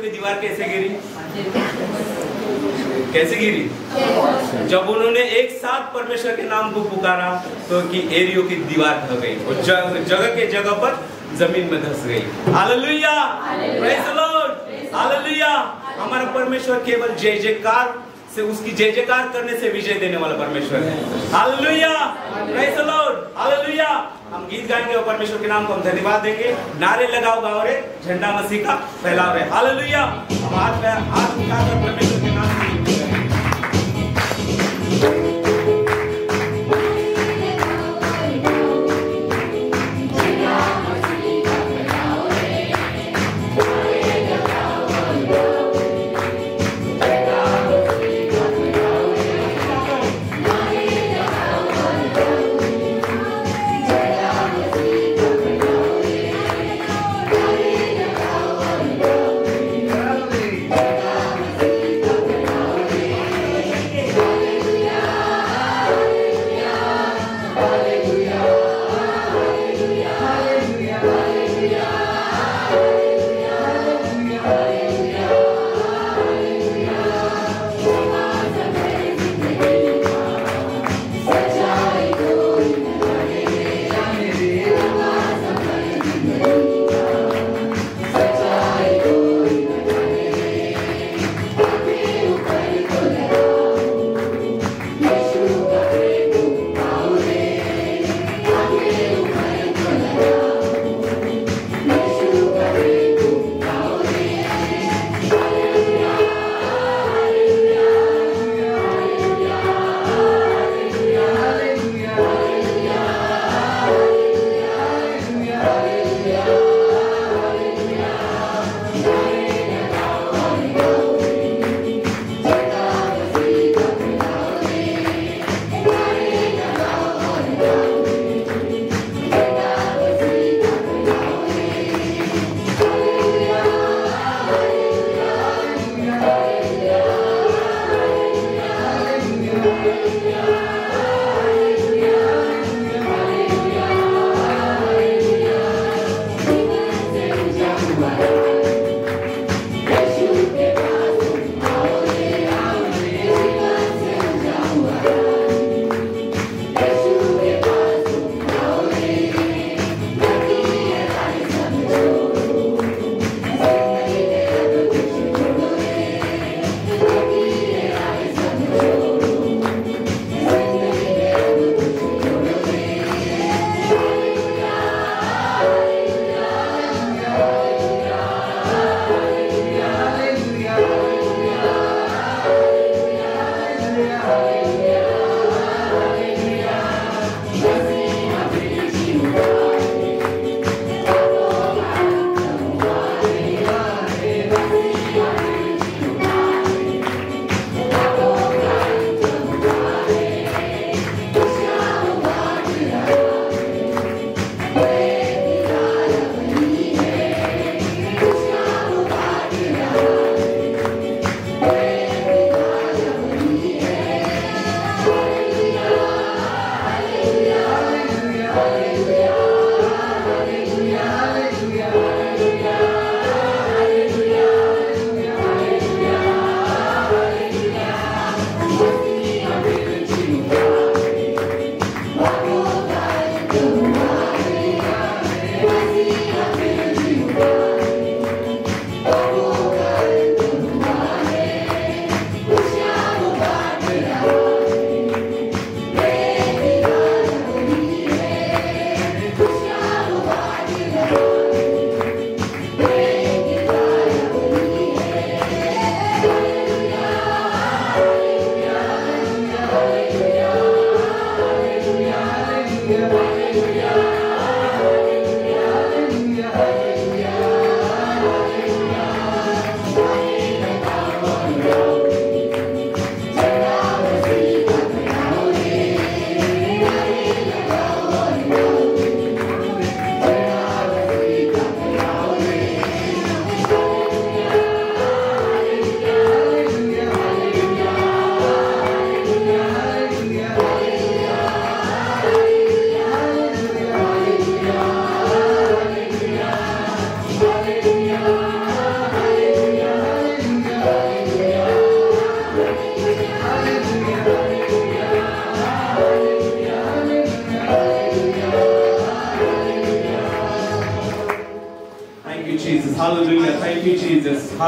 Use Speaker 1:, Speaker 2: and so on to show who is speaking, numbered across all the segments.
Speaker 1: पे दीवार कैसे गिरी? कैसे गिरी? जब उन्होंने एक साथ परमेश्वर के नाम को पुकारा तो कि एरियो की दीवार ढह गई और जगह के जगह पर जमीन में धंस गई। Hallelujah, praise the Lord, hallelujah. हमारा परमेश्वर केवल जय जयकार से, उसकी जय जयकार करने से विजय देने वाला परमेश्वर है। Hallelujah, praise the Lord, hallelujah. हम गीत गाएंगे और परमेश्वर के नाम को हम धन्यवाद देंगे। नारे लगाओ, गाओ रे, झंडा मसीह का फैलाओ रे। हालेलुया। हम हाथ उठाकर परमेश्वर के नाम को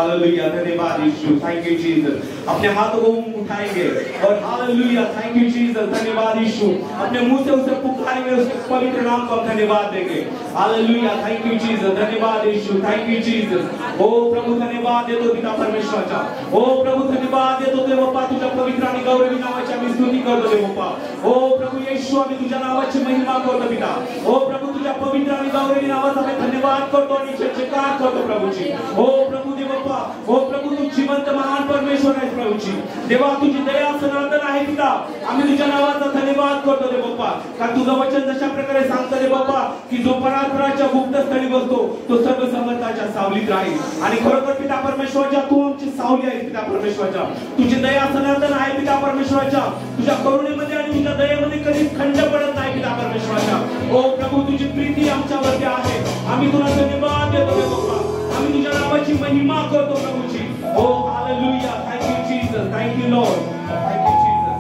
Speaker 1: हालेलुया, धन्यवाद यीशु, थैंक यू जीसस। अपने हाथों को उठाएंगे और हालेलुया, थैंक यू जीसस, धन्यवाद यीशु। अपने मुंह से उसे पुकारेंगे, उसके पवित्र नाम को धन्यवाद देंगे। हालेलुया, थैंक यू जीसस, धन्यवाद यीशु, थैंक यू जीसस। ओ प्रभु धन्यवाद देतो पिता परमेश्वराचा, ओ प्रभु धन्यवाद देतो देव बाप्पा, तुझ्या पवित्र आणि गौरवी नावाची आम्ही स्तुती करतो देव बाप्पा। ओ प्रभू येशू, आम्ही तुझ्या नावाची महिमा करतो पिता। ओ प्रभू तुझ्या पवित्र आणि गौरवी नावाचा आम्ही धन्यवाद करतो आणि जयकार करतो प्रभूची। ओ प्रभु देव बाप्पा, ओ प्रभु तू जिवंत महान परमेश्वर आहेस प्रभूची। देवा तुझी दया सनातन आहे पिता, आम्ही तुझ्या नावाचा धन्यवाद करतो देव बाप्पा। कारण तुझं वचन जशा प्रकारे सांगतं देव बाप्पा की जो परात्पराच्या गुप्त स्थळी बसतो तो सर्व समर्थाच्या सावलीत राहील। आणि खरोखर पिता परमेश्वराच्या तू आमची सावली आहेस पिता परमेश्वराच्या, तुझी दया सनातन आहे पिता परमेश्वराच्या। तुझ्या करुणेमध्ये आणि तुझ्या दयेमध्ये कधीच खंड पडत नाही पिता परमेश्वराच्या। ओ प्रभू तुझी प्रीती आमच्यावरती आहे, आम्ही तुला धन्यवाद देतो देव बाप्पा, आम्ही तुझ्या नावाची महिमा करतो प्रभूची। ओ hallelujah, thank you Jesus, thank you Lord, thank you Jesus.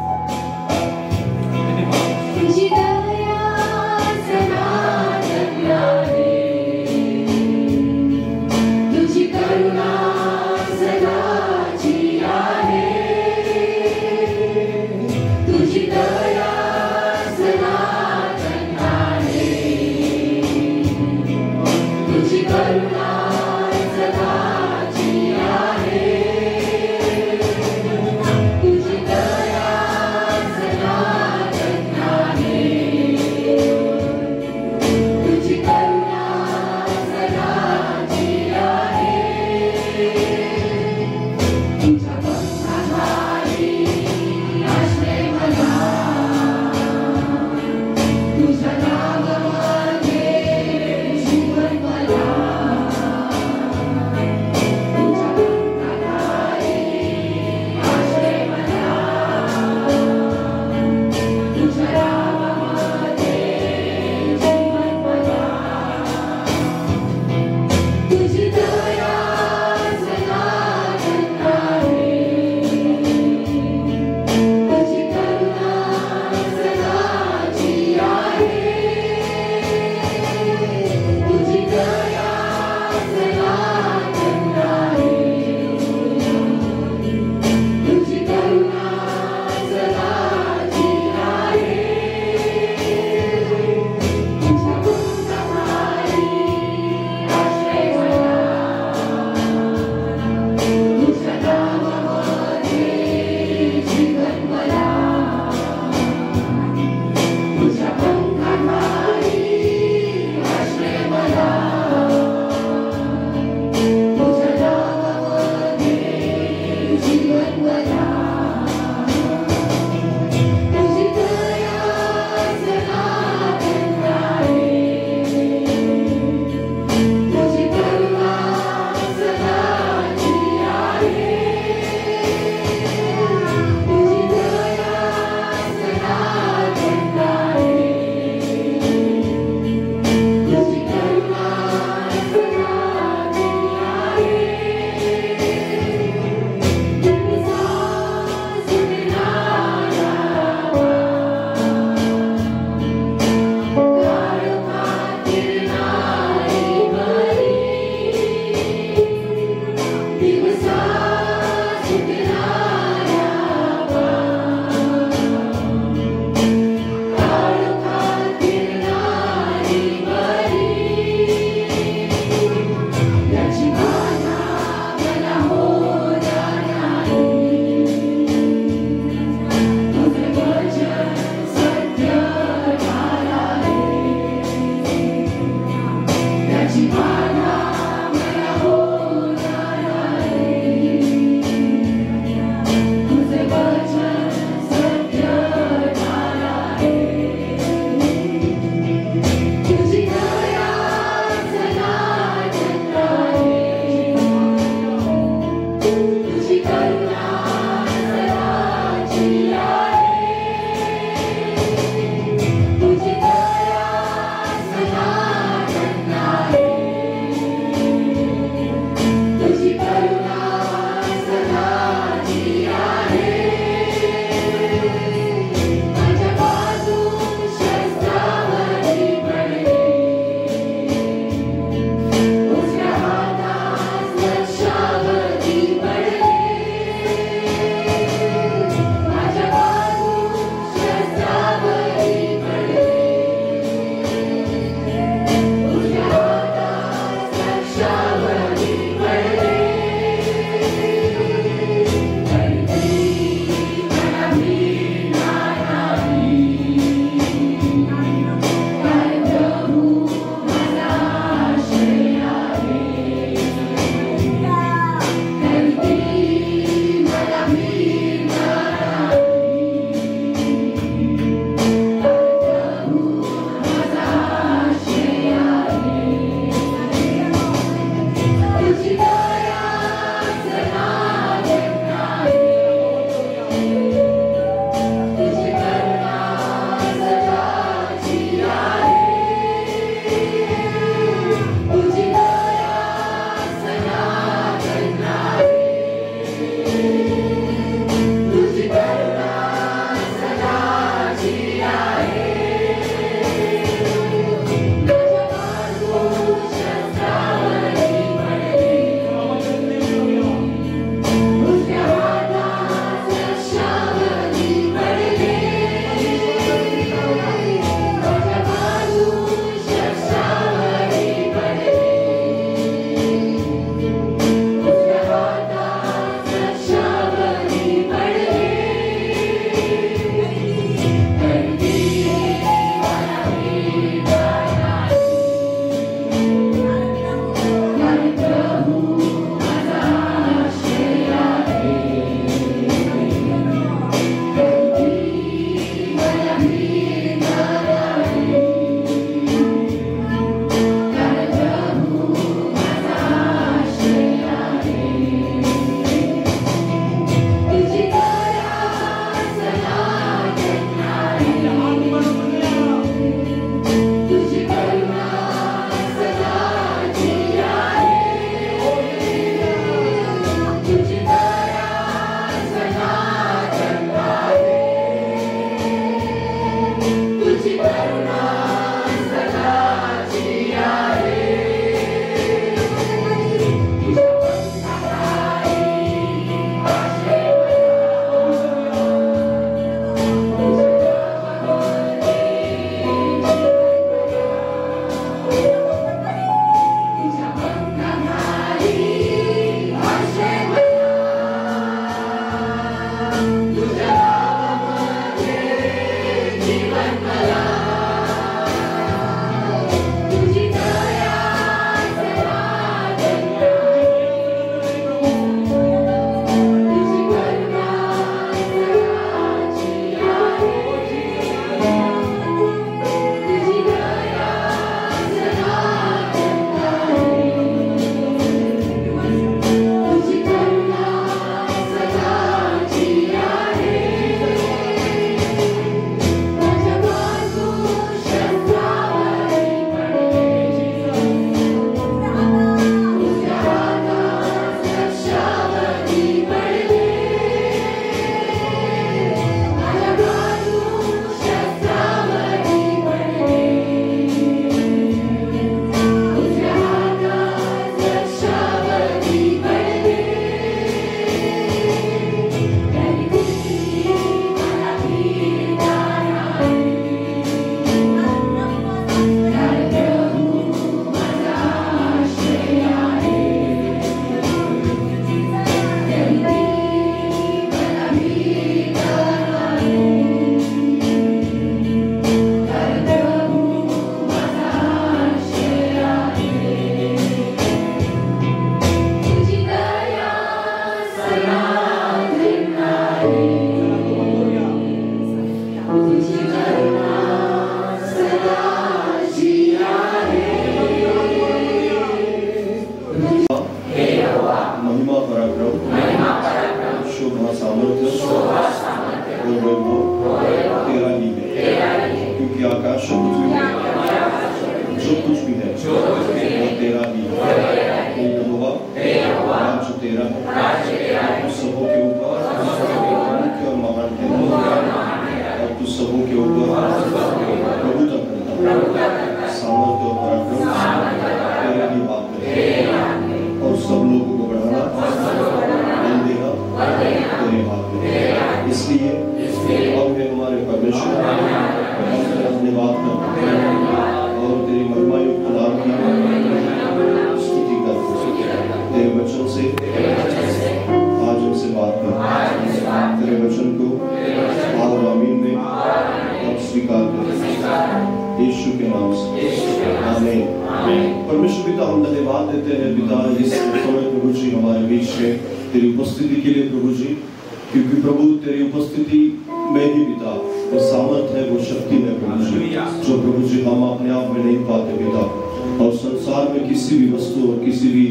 Speaker 2: तुझी दया सनातन आहे, तुझी करुणा सदाची आहे, तुझी दया सनातन आहे, तुझी करुणा सदाची आहे, तुझी दया
Speaker 3: सामर्थ्य और वैभव तेरा ही है, क्योंकि आकाश और पृथ्वी में जो कुछ भी है वो तेरा ही है। यहोवा राज्य तेरा है, तू सबों के ऊपर मुख्य और महान है, और तू सबों के ऊपर प्रभुता करता है। सामर्थ्य और पराक्रम तेरे ही हाथ में है, और सब लोगों को बढ़ाना बल देना तेरे हाथ में है। इसलिए हम है हमारे परमेश्वर, हम तेरा धन्यवाद करते हैं और तेरी महिमा युक्त नाम की स्तुति करते हैं। तेरे वचन से आज हमसे बात कर, तेरे वचन को और आमीन में हम स्वीकार करें यीशु के नाम से, आमीन। परमेश्वर पिता, हम धन्यवाद देते हैं पिता इस समय प्रभु जी हमारे बीच में तेरी उपस्थिति के लिए प्रभु जी, क्योंकि प्रभु तेरी उपस्थिति में ही पिता वो सामर्थ है, वो शक्ति है प्रभु जी, जो प्रभु जी हम अपने आप में नहीं पाते पिता, और संसार में किसी भी वस्तु और किसी भी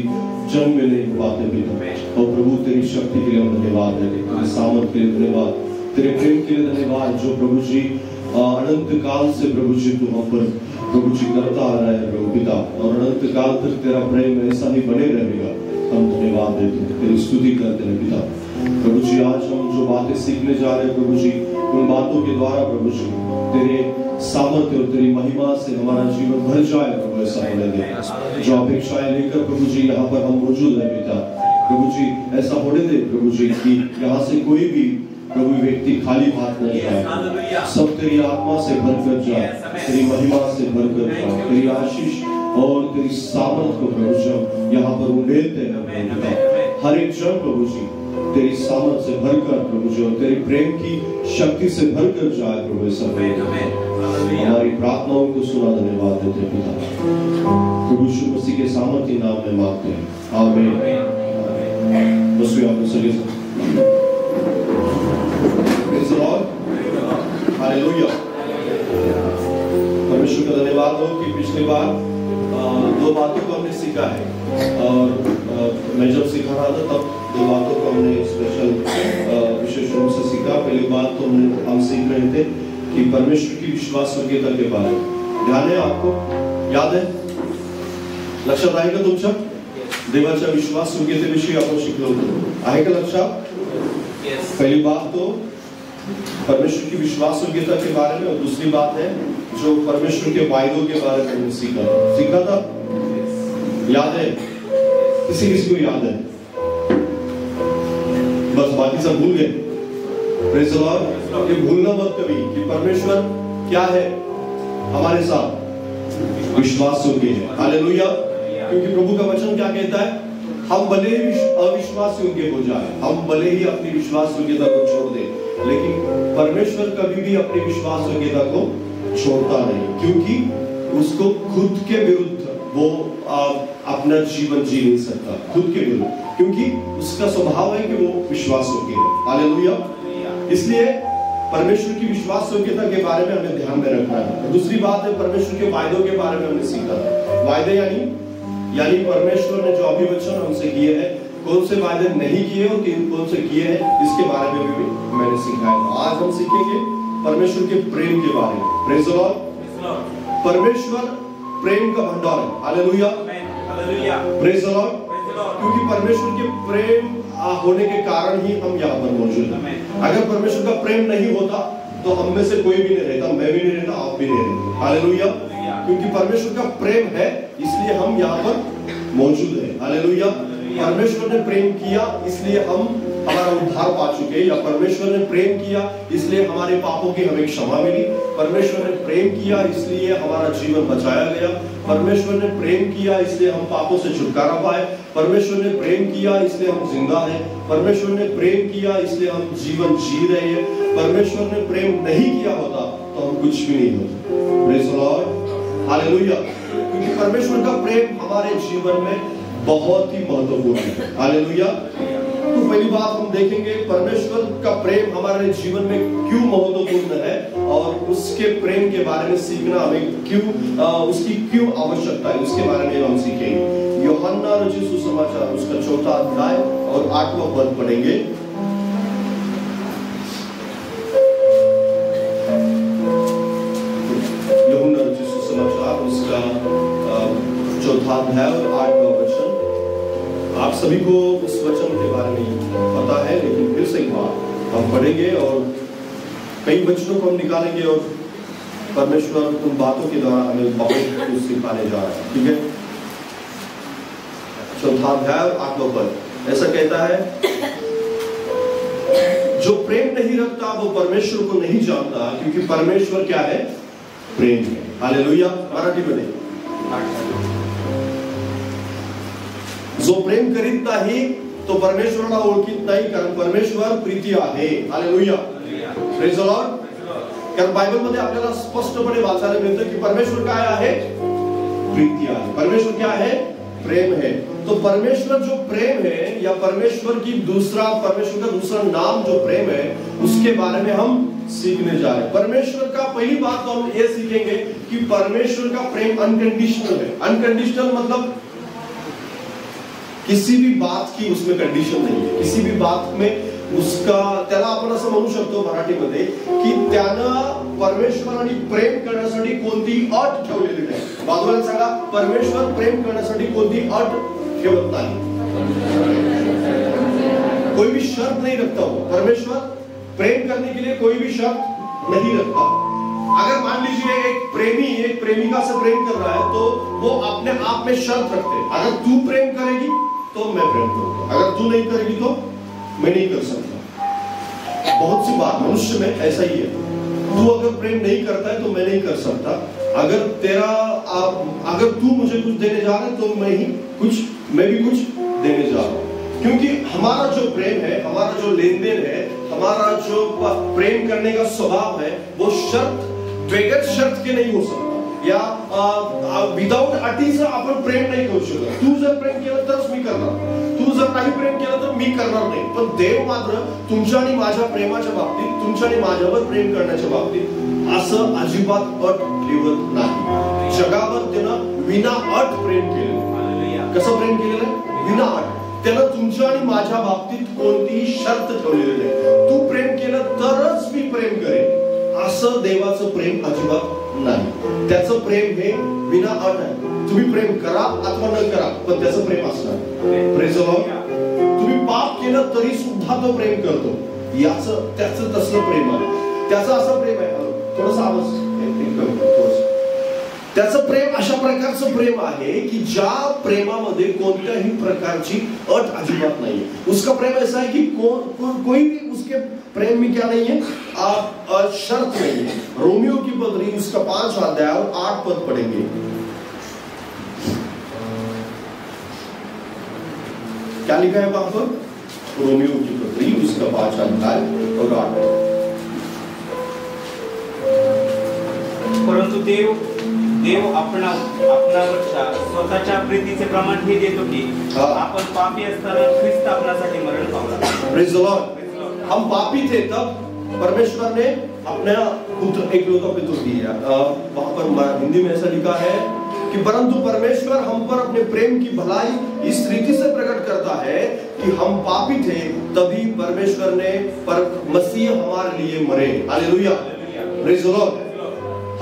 Speaker 3: जन में नहीं पाते पिता। और प्रभु तेरी शक्ति के लिए हम धन्यवाद देते हैं, तेरे सामर्थ के लिए धन्यवाद, तेरे प्रेम के लिए धन्यवाद, जो प्रभु जी अनंत काल से प्रभु जी तू हम पर प्रभु जी करता आ रहा है प्रभु पिता, और अनंत काल तक तेरा प्रेम ऐसा ही बने रहेगा। हम धन्यवाद देते हैं, तेरी स्तुति करते हैं पिता। प्रभु जी आज हम जो बातें सीखने जा रहे हैं प्रभु जी, उन बातों के द्वारा प्रभु जी तेरे सामर्थ्य और तेरी महिमा से हमारा जीवन भर जाए प्रभु, ऐसा होने दे। जो अपेक्षाएं लेकर प्रभु जी यहाँ पर हम मौजूद है पिता, प्रभु जी ऐसा होने दे प्रभु जी कि यहाँ से कोई भी प्रभु व्यक्ति खाली हाथ न जाए, सब तेरी आत्मा से भरकर जाए, तेरी महिमा से भरकर जाए, तेरी आशीष और तेरी सामर्थ को प्रभु जी यहाँ पर उड़ेलते हैं प्रभु पिता। हर एक जन प्रभु जी तेरी सामर्थ से भरकर प्रभु जी और तेरे प्रेम की शक्ति से भरकर जाए प्रभु, सब हमारी प्रार्थनाओं को सुना धन्यवाद देते हैं पिता, प्रभु यीशु मसीह के सामर्थ्य नाम में मांगते हैं, आमीन। बस आप सभी प्रेज़ द लॉर्ड, हालेलुया। परमेश्वर का धन्यवाद हो कि पिछली बार दो बातों को हमने सीखा है, और मैं जब सिखा रहा था तब दो बातों को हमने स्पेशल विशेष रूप से सीखा। पहली बात तो हम सीख रहे थे कि परमेश्वर की विश्वास योग्यता के बारे में, ध्यान है आपको, याद है, लक्षात आहे का तुमच्या? देवाच्या विश्वास योग्यतेविषयी आपण शिकलो होतो, आहे का लक्षात? पहली बात तो परमेश्वर की विश्वास योग्यता के बारे में, और दूसरी बात है जो परमेश्वर के वायदों के बारे में हमने सीखा था, याद है? किसी किसी को याद है? बस बाकी सब भूल गए। Praise the Lord. ये भूलना मत कभी कि परमेश्वर क्या है हमारे साथ, विश्वास योग्य है, हालेलुया। क्योंकि प्रभु का वचन क्या कहता है, हम भले ही अविश्वास योग्य हो जाए, हम भले ही अपनी विश्वास योग्यता को छोड़ दे, लेकिन परमेश्वर कभी भी अपनी विश्वास योग्यता को छोड़ता नहीं, क्योंकि उसको खुद के विरुद्ध वो अपना जीवन जी नहीं सकता, खुद के विरुद्ध, क्योंकि उसका स्वभाव है कि वो विश्वास योग्य है, हालेलुया। इसलिए परमेश्वर की विश्वास योग्यता के बारे में हमें ध्यान में रखना है। दूसरी बात है परमेश्वर के वायदों के बारे में हमने सीखा। वायदे यानी परमेश्वर ने जो अभिवचन हमसे किए हैं, कौन से वायदे नहीं किए और कौन से किए हैं, इसके बारे में भी मैंने सिखाया था। आज हम सीखेंगे परमेश्वर के प्रेम के बारे में। Praise the Lord. परमेश्वर प्रेम का भंडार है, हालेलुया, प्रेज़ द लॉर्ड। क्योंकि परमेश्वर के प्रेम होने के कारण ही हम यहाँ पर मौजूद हैं। अगर परमेश्वर का प्रेम नहीं होता तो हम में से कोई भी नहीं रहता, मैं भी नहीं रहता, आप भी नहीं रहते, हालेलुया। क्योंकि परमेश्वर का प्रेम है इसलिए हम यहाँ पर मौजूद हैं, हालेलुया। परमेश्वर ने प्रेम किया इसलिए हम हमारा उद्धार पा चुके, या परमेश्वर ने प्रेम किया इसलिए हमारे पापों की हमें क्षमा मिली, परमेश्वर ने प्रेम किया इसलिए हमारा जीवन बचाया गया, परमेश्वर ने प्रेम किया इसलिए हम पापों से छुटकारा पाए, परमेश्वर ने प्रेम किया इसलिए हम जिंदा हैं, परमेश्वर ने प्रेम किया इसलिए हम जीवन जी रहे हैं। परमेश्वर ने प्रेम नहीं किया होता तो हम कुछ भी नहीं होते। Praise the Lord, hallelujah. क्योंकि परमेश्वर का प्रेम हमारे जीवन में बहुत ही महत्वपूर्ण है, हालेलुया। तो पहली बात हम देखेंगे परमेश्वर का प्रेम हमारे जीवन में क्यों महत्वपूर्ण है, और उसके प्रेम के बारे में सीखना हमें क्यों, उसकी क्यों आवश्यकता है, उसके बारे में हम सीखेंगे। यूहन्ना रचित सुसमाचार उसका 4वां अध्याय और 8वां पद पढ़ेंगे। चौथा अध्याय और 8वां वचन। आप सभी को उस वचन के बारे में पता है, लेकिन फिर से एक बार हम पढ़ेंगे और कई वचनों को हम निकालेंगे और परमेश्वर उन बातों के द्वारा हमें बहुत कुछ सिखाने जा रहा है। ठीक है, चौथा अध्याय और 8वां पद ऐसा कहता है, जो प्रेम नहीं रखता वो परमेश्वर को नहीं जानता, क्योंकि परमेश्वर क्या है? प्रेम है। हालेलुया। मराठी मध्ये जो प्रेम करीत नाही तो परमेश्वराला ओळखीत नाही, कारण परमेश्वर प्रीती आहे। Hallelujah, praise the Lord. कारण बायबल मध्ये आपल्याला स्पष्टपणे वाचायला मिळतं की परमेश्वर काय आहे? प्रीती आहे। परमेश्वर क्या है? प्रेम है। तो परमेश्वर जो प्रेम है, या परमेश्वर की परमेश्वर का दूसरा नाम जो प्रेम है, उसके बारे में हम सीखने जा रहे हैं। परमेश्वर का पहली बात तो हम ये सीखेंगे कि परमेश्वर का प्रेम अनकंडीशनल है। अनकंडीशनल मतलब किसी भी बात की उसमें कंडीशन नहीं है, किसी भी बात में उसका, त्याला आपण असं म्हणू शकतो मराठीमध्ये की त्यानं परमेश्वराने प्रेम करण्यासाठी कोणती अट ठेवलेली नाही। बाजूला सांगा, परमेश्वर प्रेम करण्यासाठी कोणती अट ठेवत नाही, कोई भी शर्त नहीं रखता हो। परमेश्वर प्रेम करने के लिए कोई भी शर्त नहीं रखता। अगर मान लीजिए एक प्रेमी एक प्रेमिका से प्रेम कर रहा है, तो वो अपने आप में शर्त रखते हैं, अगर तू प्रेम करेगी तो मैं प्रेम करूंगा, अगर तू नहीं करेगी तो मैं नहीं कर सकता। बहुत सी बात मनुष्य में ऐसा ही है, तू अगर प्रेम नहीं करता है तो मैं नहीं कर सकता, अगर तू मुझे कुछ देने जा रहा है तो मैं भी कुछ देने जा रहा हूं। क्योंकि हमारा जो प्रेम है, हमारा जो लेन देन है, हमारा जो प्रेम करने का स्वभाव है, वो बगैर शर्त के नहीं हो सकता, या विदाउट अटीचं आपण प्रेम नाही करू शकत। तू जर प्रेम केलं तरच मी करणार, तू जर नाही प्रेम केलं तर मी करणार नाही। पण देव मात्र तुमच्या आणि माझ्या प्रेमाच्या बाबतीत, तुमच्या आणि माझ्यावर प्रेम करण्याच्या बाबतीत असं अजिबात अट ठेवत नाही। जगावर त्यानं विना अट प्रेम केलेलं। कसं प्रेम केलेलं? विना अट। त्यानं तुमच्या आणि माझ्या बाबतीत कोणतीही शर्त ठेवलेली नाही। तू प्रेम केलं तरच मी प्रेम करेन असं देवाचं प्रेम अजिबात नाही। त्याचं प्रेम हे विना अट आहे। तुम्ही प्रेम करा अथवा न करा, पण त्याचं प्रेम असणार। Praise the Lord. तुम्ही पाप केलं तरी सुद्धा तो प्रेम करतो, त्याचं तसलं प्रेम आहे। त्याचं असं प्रेम आहे, थोडंसं आवाज, त्याचं प्रेम अशा प्रकारचं प्रेम आहे की ज्या प्रेमामध्ये कोणत्याही प्रकारची अट अजिबात नाही। उसका प्रेम ऐसा है कि कोई भी उसके प्रेम में क्या नहीं है? शर्त नहीं है। रोमियो की पत्री उसका 5 अध्याय और 8 पद पढ़ेंगे। क्या लिखा है वहां पर? रोमियो की पत्री उसका 5 अध्याय और 8 पद।
Speaker 1: परंतु देव आपणावरच्या स्वतःच्या प्रीतीचे प्रमाण हे देतो की आपण पापी असताना ख्रिस्त आपणासाठी मरण पावला।
Speaker 3: Praise the Lord. हम पापी थे तब परमेश्वर ने अपना पुत्र एकलौता पुत्र दिया। वहां पर हिंदी में ऐसा लिखा है कि परंतु परमेश्वर हम पर अपने प्रेम की भलाई इस रीति से प्रकट करता है कि हम पापी थे तभी परमेश्वर ने मसीह हमारे लिए मरे। Hallelujah, praise the Lord.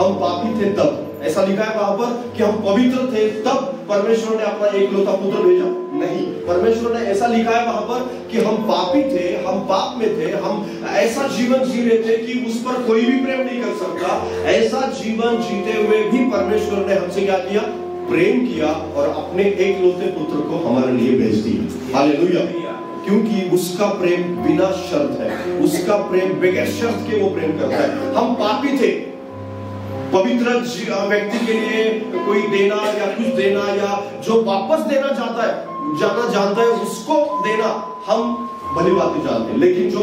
Speaker 3: हम पापी थे तब, ऐसा लिखा है वहां पर कि हम पवित्र थे तब परमेश्वर ने अपना एकलौता पुत्र भेजा? नहीं, परमेश्वर ने ऐसा लिखा है वहां पर कि हम पापी थे, हम पाप में थे, हम ऐसा जीवन जी रहे थे कि उस पर कोई भी प्रेम नहीं कर सकता। ऐसा जीवन जीते हुए भी परमेश्वर ने हमसे क्या किया? प्रेम किया और अपने एकलौते पुत्र को हमारे लिए भेज दिया। हालेलुया। क्योंकि उसका प्रेम बिना शर्त है, उसका प्रेम बगैर शर्त के वो प्रेम करता है। हम पापी थे, पवित्र व्यक्ति के लिए कोई देना या कुछ देना, या जो वापस देना जानता है उसको देना हम भली बात जानते हैं, लेकिन जो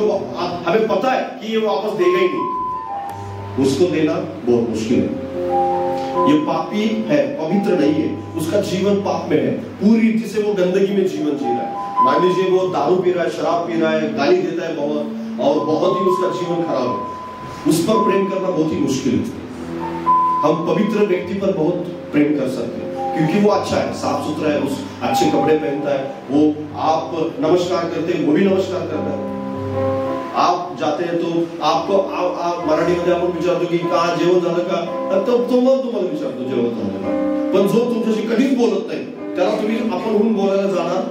Speaker 3: हमें पता है कि ये वापस देगा ही नहीं, उसको देना बहुत मुश्किल है। ये पापी है, पवित्र नहीं है, उसका जीवन पाप में है, पूरी रीति से वो गंदगी में जीवन जी रहा है। मान लीजिए वो दारू पी रहा है, शराब पी रहा है, गाली देता है बहुत, और बहुत ही उसका जीवन खराब है। उस पर प्रेम करना बहुत ही मुश्किल है। हम पवित्र व्यक्ति पर बहुत प्रेम कर सकते हैं क्योंकि वो अच्छा है, साफ सुथरा है, उस अच्छे कपड़े पहनता है, वो आप नमस्कार करते हैं वो भी नमस्कार करता है। आप जाते हैं तो आपको आप मराठीमध्ये आपण विचारतो की का जेवण झालं का, तर तो तुम्हाला विचारतो जेवण झालं का, पण जो तुमच्याशी कधीच बोलत नाही त्याला तुम्ही आपण होऊन बोलायला जाणार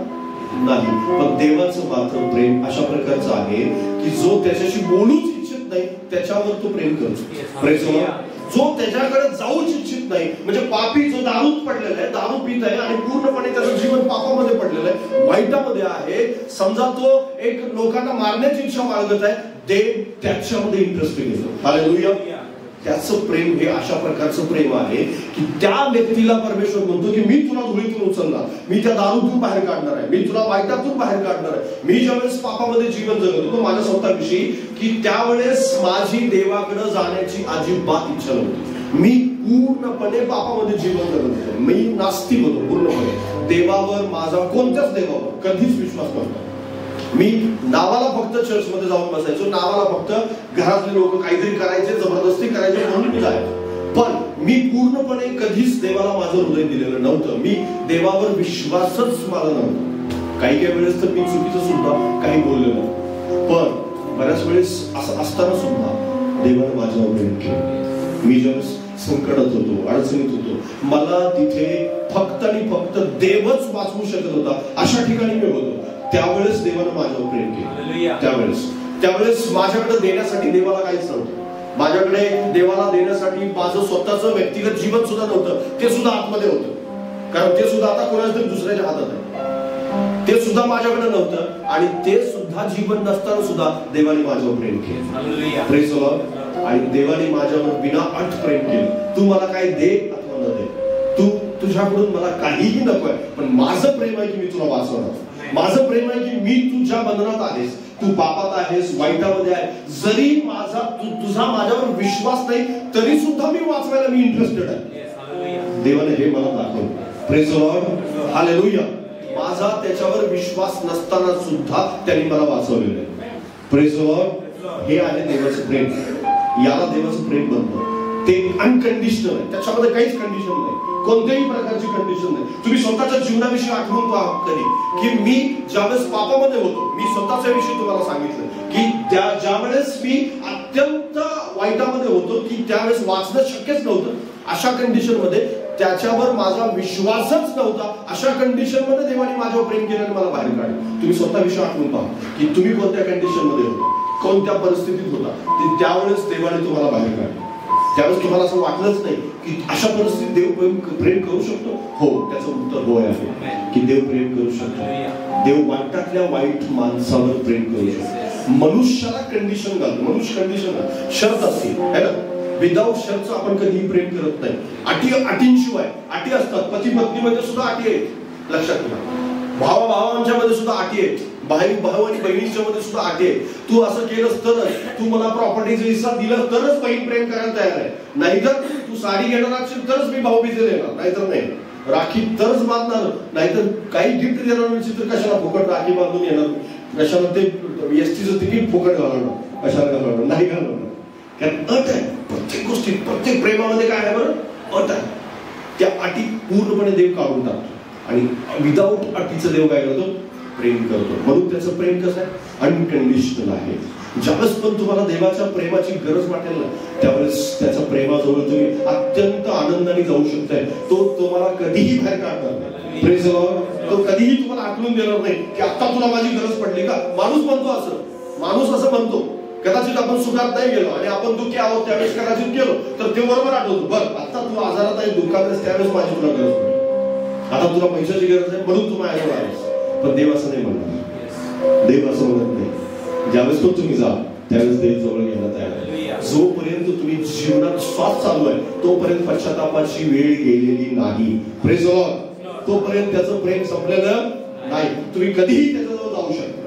Speaker 3: नाही. पण देवाचं मात्र प्रेम अशा प्रकारचं आहे की जो त्याच्याशी बोलूच इच्छित नाही त्याच्यावर तो प्रेम करतो. जो त्याच्याकडे जाऊच इच्छित नाही, म्हणजे पापी जो दारूत पडलेला आहे, दारू पित आहे आणि पूर्णपणे त्याचं जीवन पापामध्ये पडलेलं आहे, वाईटामध्ये आहे, समजा तो एक लोकांना मारण्याची इच्छा बाळगत आहे, देव त्याच्यामध्ये इंटरेस्टेड आहे. हालेलुया. त्याचं प्रेम हे अशा प्रकारचं प्रेम आहे की त्या व्यक्तीला परमेश्वर म्हणतो की मी तुला धुळीतून उचलणार, मी त्या दारूतून बाहेर काढणार आहे, मी तुला वाईटातून बाहेर काढणार आहे. मी ज्यावेळेस पापामध्ये जीवन जगत होतो माझ्या स्वतःविषयी, की त्यावेळेस माझी देवाकडे जाण्याची अजिबात इच्छा नव्हती. मी पूर्णपणे पापामध्ये जीवन जगत होतो, मी नास्तिक होतो पूर्णपणे. देवावर माझा कोणत्याच देवावर कधीच विश्वास नव्हता. मी नावाला फक्त चर्चमध्ये जाऊन बसायचो, नावाला फक्त घरातले लोक काहीतरी करायचे, जबरदस्ती करायचे म्हणून मी जायचो. पण मी पूर्णपणे कधीच देवाला माझं हृदय दिलेलं नव्हतं. मी देवावर विश्वासच मला नव्हता. काही वेळेस तर मी चुकीचं सुद्धा काही बोललेलं, पण बऱ्याच वेळेस असं असताना सुद्धा देवाने माझ्यावर प्रेम केलं. मी ज्यावेळेस संकटात होतो, अडचणीत होतो, मला तिथे फक्त आणि फक्त देवच वाचवू शकत होता, अशा ठिकाणी मी होतो. त्यावेळेस देवानं माझ्यावर प्रेम केलं. त्यावेळेस माझ्याकडे देण्यासाठी देवाला काहीच नव्हतं. माझ्याकडे देवाला देण्यासाठी माझं स्वतःचं व्यक्तिगत जीवन सुद्धा नव्हतं. ते सुद्धा आतमध्ये होतं, कारण ते सुद्धा आता कोणाच तरी दुसऱ्याच्या हातात आहे. ते सुद्धा माझ्याकडे नव्हतं आणि ते सुद्धा जीवन नसताना सुद्धा देवाने माझ्यावर प्रेम केलं. Praise the Lord. आणि देवाने माझ्यावर विना अट प्रेम केलं. तू मला काय दे अथवा न दे, तू तुझ्याकडून मला काहीही नकोय, पण माझं प्रेम आहे की मी तुला वाचवणार. माझं प्रेम आहे की मी तुझ्या बंधनात आहेस, तू पापात आहेस, वाईटामध्ये आहे, जरी तुझा माझ्यावर विश्वास नाही तरी सुद्धा मी वाचवायला मी इंटरेस्टेड आहे. देवाने हे मला दाखवलं. Praise the Lord. हालेलुया. माझा त्याच्यावर विश्वास नसताना सुद्धा त्यांनी मला वाचवलेलं आहे. Praise the Lord. हे आहे देवाचं प्रेम. याला देवाचं प्रेम बनतं. ते अनकंडिशनल आहे, त्याच्यामध्ये काहीच कंडिशन नाही, कोणत्याही प्रकारची कंडिशन नाही. तुम्ही स्वतःच्या जीवनाविषयी आठवून पहा कधी, की मी ज्यावेळेस पापामध्ये होतो, मी स्वतःच्या विषयी तुम्हाला सांगितलं की ज्यावेळेस मी अत्यंत वाईटामध्ये होतो, की त्यावेळेस वाचणं शक्यच नव्हतं, अशा कंडिशन मध्ये त्याच्यावर माझा विश्वासच नव्हता, अशा कंडिशन मध्ये देवाने माझ्यावर प्रेम केल्याने मला बाहेर काढलं. तुम्ही स्वतःविषयी आठवून पहा की तुम्ही कोणत्या कंडिशन मध्ये होता, कोणत्या परिस्थितीत होता, त्यावेळेस देवाने तुम्हाला बाहेर काढलं. त्यावेळेस तुम्हाला असं वाटलंच नाही की अशा परिस्थितीत देव प्रेम करू शकतो. हो, त्याचं उत्तर होय आहे की देव प्रेम करू शकतो. देव वाईटातल्या वाईट माणसावर प्रेम करू शकतो. मनुष्याला कंडिशन घालतो. मनुष्य कंडिशन शर्त असते है ना. विदाऊट शर्त आपण कधीही प्रेम करत नाही. अटींशिवाय अटी असतात. पती पत्नीमध्ये सुद्धा अटी आहेत, लक्षात घ्या. भावांच्या मध्ये सुद्धा अटी आहेत, भाऊ आणि बहिणीच्या मध्ये सुद्धा अटी आहे. तू असं केलंस तरच, तू मला प्रॉपर्टीचा हिस्सा दिला तरच बहीण प्रेम करायला तयार आहे, नाहीतर तू साडी घेणार असेल तरच मी भाऊबीजेला येणार, नाहीतर नाही. राखी तरच बांधणार, नाहीतर काही गिफ्ट देणार नसेल तर कशाला फुकट राखी बांधून येणार, कशाला ते एसटीचं तिकीट फुकट घालवणार, कशाला घालवणार, नाही घालवणार. कारण अट आहे प्रत्येक गोष्टीत. प्रत्येक प्रेमामध्ये काय आहे बरं, अट आहे. त्या अटी पूर्णपणे देव काढून टाकतो आणि विदाऊट अटीचं देव काय करतो, प्रेम करतो. म्हणून त्याचं प्रेम कसं आहे, अनकंडिशनल आहे. ज्यावेळेस पण तुम्हाला देवाच्या प्रेमाची गरज वाटेल ना, त्यावेळेस त्याच्या प्रेमाजवळ तुम्ही अत्यंत आनंदाने जाऊ शकताय. तो तुम्हाला कधीही बाहेर काढणार नाही. Praise the Lord. तो कधीही तुम्हाला आठवून देणार नाही की आता तुला माझी गरज पडली का. माणूस म्हणतो असं, माणूस असं म्हणतो. कदाचित आपण सुखात नाही गेलो आणि आपण दुःखी आहोत, त्यावेळेस कदाचित गेलो तर ते बरोबर आठवतो, बरं आता तू आजारात आहे, दुःखात आहेस, त्यावेळेस माझी तुला गरज पडली, आता तुला पैशाची गरज आहे म्हणून तू माझ्याजवळ आहेस. पण देव असं नाही म्हणणार. देव असं म्हणत नाही. ज्यावेळेस तो तुम्ही जा त्यावेळेस देव जवळ घ्यायला तयार आहे. जोपर्यंत तुम्ही जीवनात श्वास चालू आहे तोपर्यंत पश्चातापाची वेळ गेलेली नाही. Praise the Lord. तोपर्यंत त्याचं प्रेम संपलेलं नाही. तुम्ही कधीही त्याच्याजवळ जाऊ शकता.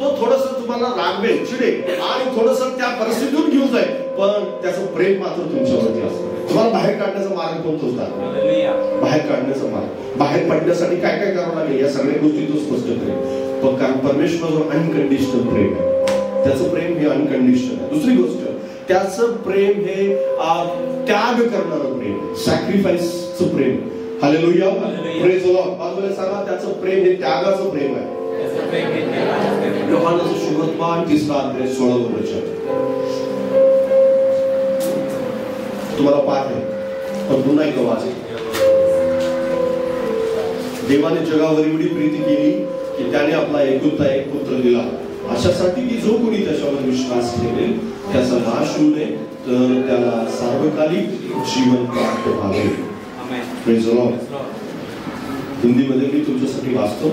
Speaker 3: तो थोडस तुम्हाला रागवेल, चिडेल आणि थोडस त्या परिस्थितीतून घेऊन जाईल, पण त्याचं प्रेम मात्र तुमच्यावरती असतं. तुम्हाला बाहेर काढण्याचा मार्ग कोणतोच नाही. बाहेर काढण्याचा मार्ग, बाहेर पडण्यासाठी काय काय करावं लागेल या सगळ्या गोष्टी तो स्पष्ट करेल. पण कारण परमेश्वरावर अनकंडिशनल प्रेम आहे. त्याचं प्रेम हे अनकंडिशनल आहे. दुसरी गोष्ट, त्याचं प्रेम हे त्याग करणारं प्रेम, सॅक्रिफाइसचं प्रेम. हालेलुया. Praise the Lord. बाजूला सांगा, त्याचं प्रेम हे त्यागाचं प्रेम आहे. योहानचं सुवर्तमान 3 अध्याय 16 वचन. तुम्हाला पाठ आहे पण पुन्हा एकदा वाचा. देवाने जगावर एवढी प्रीती केली की त्याने आपला एकुलता एक पुत्र दिला, अशासाठी की जो कोणी त्याच्यावर विश्वास ठेवेल त्याचा नाश होऊ नये, तर त्याला सार्वकालिक जीवन प्राप्त व्हावे. Praise the Lord. हिंदीमध्ये मी तुमच्यासाठी वाचतो.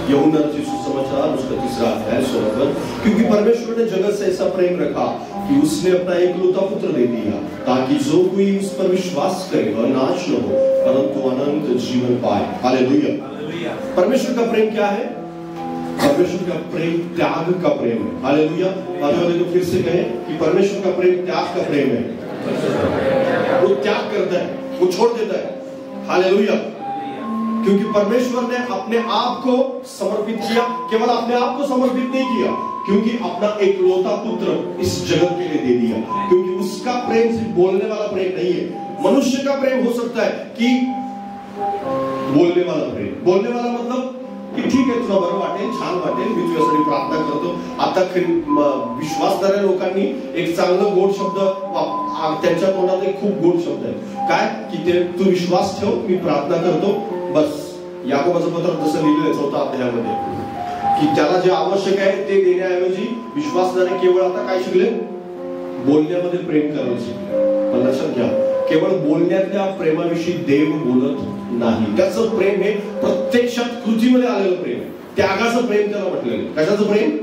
Speaker 3: यूहन्ना रचित सुसमाचार उसका 3रा अध्याय 16 पद. क्योंकि परमेश्वर ने जगत से ऐसा प्रेम रखा कि उसने अपना एकलौता पुत्र दे दिया, ताकि जो कोई उस पर विश्वास करे वह नाश न हो परंतु अनंत जीवन पाए. हालेलुया. परमेश्वर का प्रेम क्या है? परमेश्वर का प्रेम त्याग का प्रेम है. हालेलुया. आगे तो फिर से कहें कि परमेश्वर का प्रेम त्याग का प्रेम है. वो त्याग करता है, वो छोड़ देता है. हालेलुया. क्योंकि परमेश्वर ने अपने आप को समर्पित किया. केवल अपने आप को समर्पित नहीं किया, क्योंकि अपना एकलौता पुत्र इस जगत के लिए दे दिया. क्योंकि उसका प्रेम सिर्फ बोलने वाला प्रेम नहीं है. मनुष्य का प्रेम हो सकता है कि बोलने वाला प्रेम. बोलने वाला मतलब की ठीक आहे, तुला बरं वाटेल, छान वाटेल, मी तुझ्यासाठी प्रार्थना करतो. आता विश्वासणाऱ्या लोकांनी एक चांगलं गोड शब्द त्यांच्या तोंडात एक खूप गोड शब्द आहे. काय की ते तू विश्वास ठेव, मी प्रार्थना करतो. बस याकोबाचं पत्र जसं लिहिलेलं आहे 4 अध्यायामध्ये की त्याला जे आवश्यक आहे ते देण्याऐवजी विश्वासणारे केवळ आता काय शिकले? बोलण्यामध्ये प्रेम करायला शिकले. पण लक्षात घ्या, केवळ बोलण्यातल्या प्रेमाविषयी देव बोलत नाही. त्याचं प्रेम हे प्रत्यक्षात कृतीमध्ये आलेलं प्रेम आहे. त्यागाचं प्रेम त्याला म्हटलेलं. कशाचं प्रेम?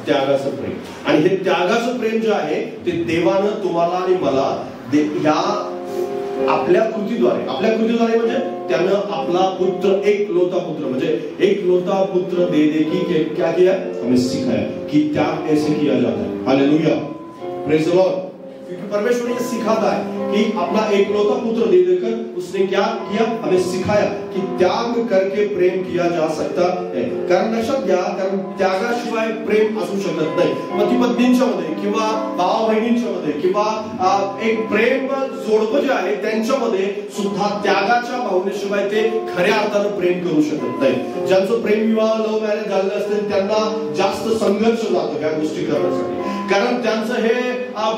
Speaker 3: त्यागाचं प्रेम. आणि हे त्यागाचं प्रेम जे आहे ते देवानं तुम्हाला आणि मला ह्या आपल्या कृतीद्वारे म्हणजे त्यानं आपला पुत्र एकलौता पुत्र म्हणजे एकलौता पुत्र दे दे की क्या किया? हमें सिखाया कि त्याग ऐसे किया जाता है. हालेलुया. Praise the Lord. क्योंकि परमेश्वर ये सिखाता है कि अपना एकलौता पुत्र दे देकर उसने क्या किया? हमें सिखाया कि त्याग करके प्रेम किया जा सकता है. कारण लक्षात घ्या, कारण त्यागाशिवाय प्रेम असू शकत नाही. पती पत्नींच्या मध्ये किंवा भावा बहिणींच्या मध्ये किंवा एक प्रेम जोडपं जे आहे त्यांच्यामध्ये सुद्धा त्यागाच्या भावनेशिवाय ते खऱ्या अर्थानं प्रेम करू शकत नाही. ज्यांचं प्रेम विवाह लव्ह मॅरेज झालेलं असते त्यांना जास्त संघर्ष जातो या गोष्टी करण्यासाठी. कारण त्यांचं हे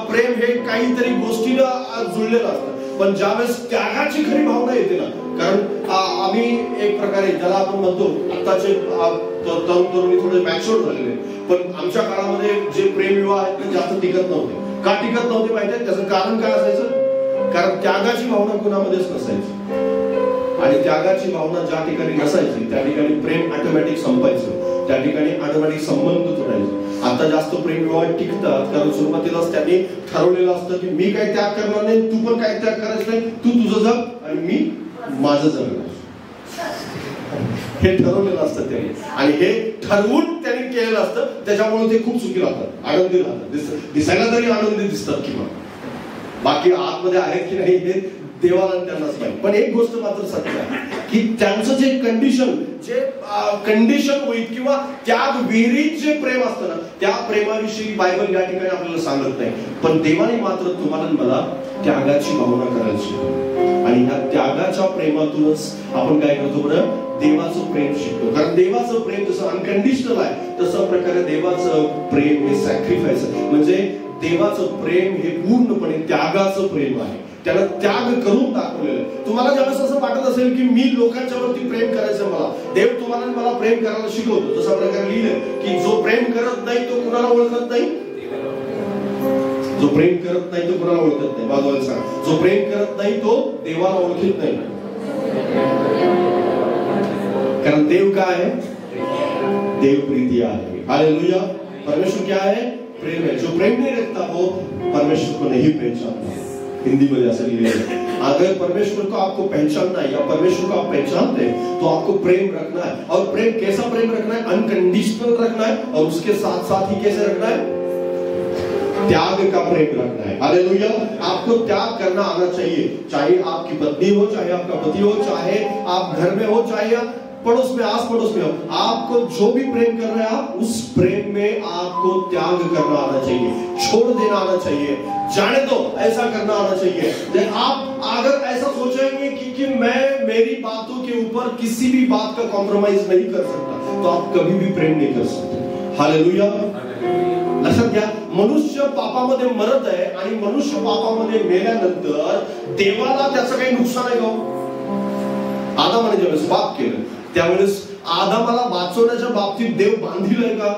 Speaker 3: प्रेम हे काहीतरी गोष्टीला जुळलेलं असतं. पण ज्यावेळेस त्यागाची खरी भावना येते ना, कारण आम्ही एक प्रकारे ज्याला आपण म्हणतो आताचे तरुण तरुणी थोडे मॅच्युअर झालेले, पण आमच्या काळामध्ये जे प्रेम विवाह आहेत ते जास्त टिकत नव्हते. का टिकत नव्हते माहिती आहे? त्याचं कारण काय असायचं? कारण त्यागाची भावना कुणामध्येच नसायची. आणि त्यागाची भावना ज्या ठिकाणी नसायची त्या ठिकाणी प्रेम ऑटोमॅटिक संपायचं, त्या ठिकाणी ऑटोमॅटिक संबंध तुटायचे. आता जास्त प्रेम विवाह टिकतात कारण सुरुवातीलाच त्यांनी ठरवलेलं असतं की मी काय त्याग करणार नाही, तू पण काय त्याग करायचं नाही, तू तुझं जग आणि मी माझं जगणार. हे ठरवलेलं असतं त्यांनी आणि हे ठरवून त्यांनी केलेलं असतं. त्याच्यामुळे ते खूप सुखी राहतात, आनंदी राहतात, दिसायला तरी आनंदी दिसतात. किंवा बाकी आतमध्ये आहेत की नाही हे देवाला त्यांनाच माहिती. पण एक गोष्ट मात्र सत्य आहे की त्यांचं जे कंडिशन होईल किंवा त्याग विहिरीत जे प्रेम असतं ना, त्या प्रेमाविषयी बायबल या ठिकाणी आपल्याला सांगत नाही. पण देवाने मात्र तुम्हाला मला त्यागाची भावना करायची. आणि ह्या त्यागाच्या प्रेमातूनच आपण काय करतो बरं? देवाचं प्रेम शिकतो. कारण देवाचं प्रेम जसं अनकंडिशनल आहे तसं प्रकारे देवाचं प्रेम हे सॅक्रिफाइस म्हणजे देवाचं प्रेम हे पूर्णपणे त्यागाचं प्रेम आहे. त्याला त्याग करून दाखवलेलं. तुम्हाला ज्यावेळेस असं वाटत असेल की मी लोकांच्यावरती प्रेम करायचं, मला देव तुम्हाला मला प्रेम करायला शिकवतो, तसा प्रकारे लिहिलं की जो प्रेम करत नाही तो कुणाला ओळखत नाही. जो प्रेम करत नाही तो कुणाला ओळखत नाही. बाजूला सांगा, जो प्रेम करत नाही तो देवाला ओळखत नाही. कारण देव काय आहे? देव प्रीती आहे. हालेलुया. परमेश्वर क्या है? प्रेम है. जो प्रेम नहीं रखता वो परमेश्वर को नहीं पहचानता. हिंदी में ऐसा लिखा है, अगर परमेश्वर को आपको पहचानना है या परमेश्वर को आप पहचानते हैं तो आपको प्रेम रखना है. और प्रेम कैसा प्रेम रखना है? अनकंडीशनल रखना है. और उसके साथ साथ ही कैसे रखना है? त्याग का प्रेम रखना है. हालेलुया. आपको त्याग करना आना चाहिए. चाहे आपकी पत्नी हो, चाहे आपका पति हो, चाहे आप घर में हो, चाहे आप पड़ोस में, आस पड़ोस में हो, आपको जो भी प्रेम कर रहे हैं आप उस प्रेम में आपको त्याग करना आना चाहिए, छोड़ देना आना चाहिए, जाने दो ऐसा करना आना चाहिए. आप अगर ऐसा सोचेंगे कि मैं मेरी बातों के ऊपर किसी भी बात का कॉम्प्रोमाइज नहीं कर सकता तो आप कभी भी प्रेम नहीं कर सकते. हालेलुया. लक्षात घ्या, मनुष्य पापामध्ये मरत आहे आणि मनुष्य पापामध्ये मेल्यानंतर देवाला त्याचं काही नुकसान आहे का? आदामाने ज्यावेळेस पाप केलं त्यावेळेस आदामाला वाचवण्याच्या बाबतीत देव बांधील आहे का?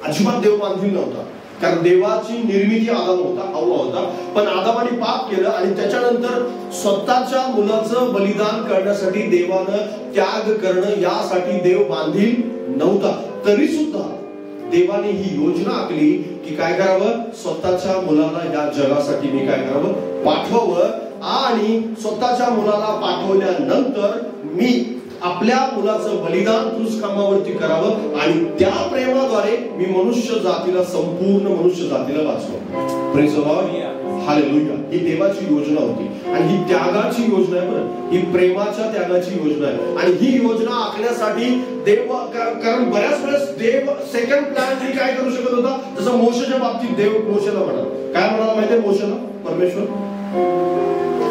Speaker 3: अजिबात देव बांधील नव्हता. कारण देवाची निर्मिती आदाम होता, हव्वा होता. पण आदामाने पाप केलं आणि त्याच्यानंतर स्वतःच्या मुलाचं बलिदान करण्यासाठी देवानं त्याग करणं यासाठी देव बांधील नव्हता. तरी सुद्धा देवाने ही योजना आखली की काय करावं, स्वतःच्या मुलाला या जगासाठी मी काय करावं, पाठवावं. आणि स्वतःच्या मुलाला पाठवल्यानंतर मी आपल्या मुलाचं बलिदान क्रूसखांबावरती करावं आणि त्या प्रेमाद्वारे मी मनुष्य जातीला, संपूर्ण मनुष्य जातीला वाचवावं. Praise the Lord, hallelujah. ही देवाची योजना होती आणि ही त्यागाची योजना आहे. बरं, ही प्रेमाच्या त्यागाची योजना आहे. आणि ही योजना आखण्यासाठी देव, कारण बऱ्याच वेळेस देव सेकंड प्लॅन ही काय करू शकत होता. जसं मोशेच्या बाबतीत देव मोशेला म्हणाला, काय म्हणाला माहितीये मोशेला? परमेश्वर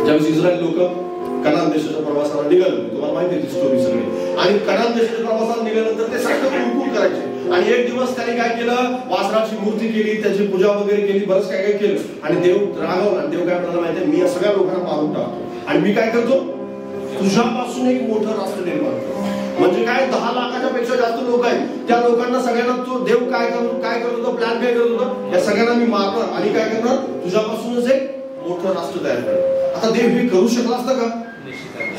Speaker 3: ज्यावेळेस इस्रायल लोक कनान देशाच्या प्रवासाला निघाले, तुम्हाला माहिती आहे ती स्टोरी सगळी. आणि कनान देशाच्या प्रवासाला निघाल्यानंतर ते सगळं कुरकुर करायचे. आणि एक दिवस त्यांनी काय केलं, वासराची मूर्ती केली, त्याची पूजा वगैरे केली, बरंच काय काय केलं. आणि देव रागवला. देव काय म्हणाला माहितीये, मी या सगळ्या लोकांना मारून टाकतो आणि मी काय करतो, तुझ्यापासून एक मोठं राष्ट्र निर्माण करतो. म्हणजे काय, 10 लाखाच्या पेक्षा जास्त लोक आहेत, त्या लोकांना सगळ्यांना तो देव काय करत होता, प्लॅन काय करत होता, या सगळ्यांना मी मारणार आणि काय करणार, तुझ्यापासूनच एक मोठं राष्ट्र तयार करणार. आता देव हे करू शकला असता का?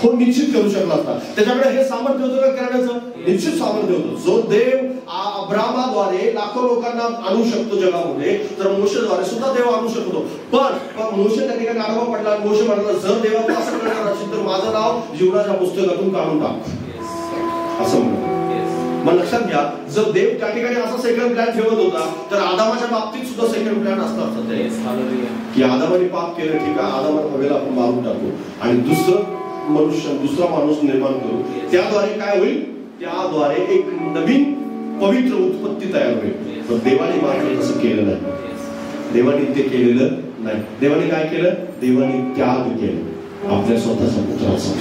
Speaker 3: हो, निश्चित करू शकला असता. त्याच्याकडे हे सामर्थ्य होतं का करण्याचं? निश्चित सामर्थ्य होतं. जो देव अब्रामाद्वारे लाखो लोकांना आणू शकतो जगामध्ये, तर मोशेद्वारे सुद्धा देव आणू शकतो. पण मोशे त्या ठिकाणी आडवा पडला आणि मोशे म्हणाला, जर देवा असं करणार असेल तर माझं नाव जीवनाच्या पुस्तकातून काढून टाक, असं म्हणतो. मग लक्षात घ्या, जर देव त्या ठिकाणी असा सेकंड प्लॅन ठेवत होता तर आदामाच्या बाबतीत सुद्धा सेकंड प्लॅन असता की आदामाने पाप केलं, ठीक आहे, आदामाला हवेला आपण मारून टाकू आणि दुसरा माणूस निर्माण करू. त्याद्वारे काय होईल, त्याद्वारे एक नवीन पवित्र उत्पत्ती तयार होईल. पण देवाने मात्र तसं केलं नाही. देवाने ते केलेलं नाही. देवाने काय केलं, देवाने त्याग केलं आपल्या स्वतःच्या पुत्राचा.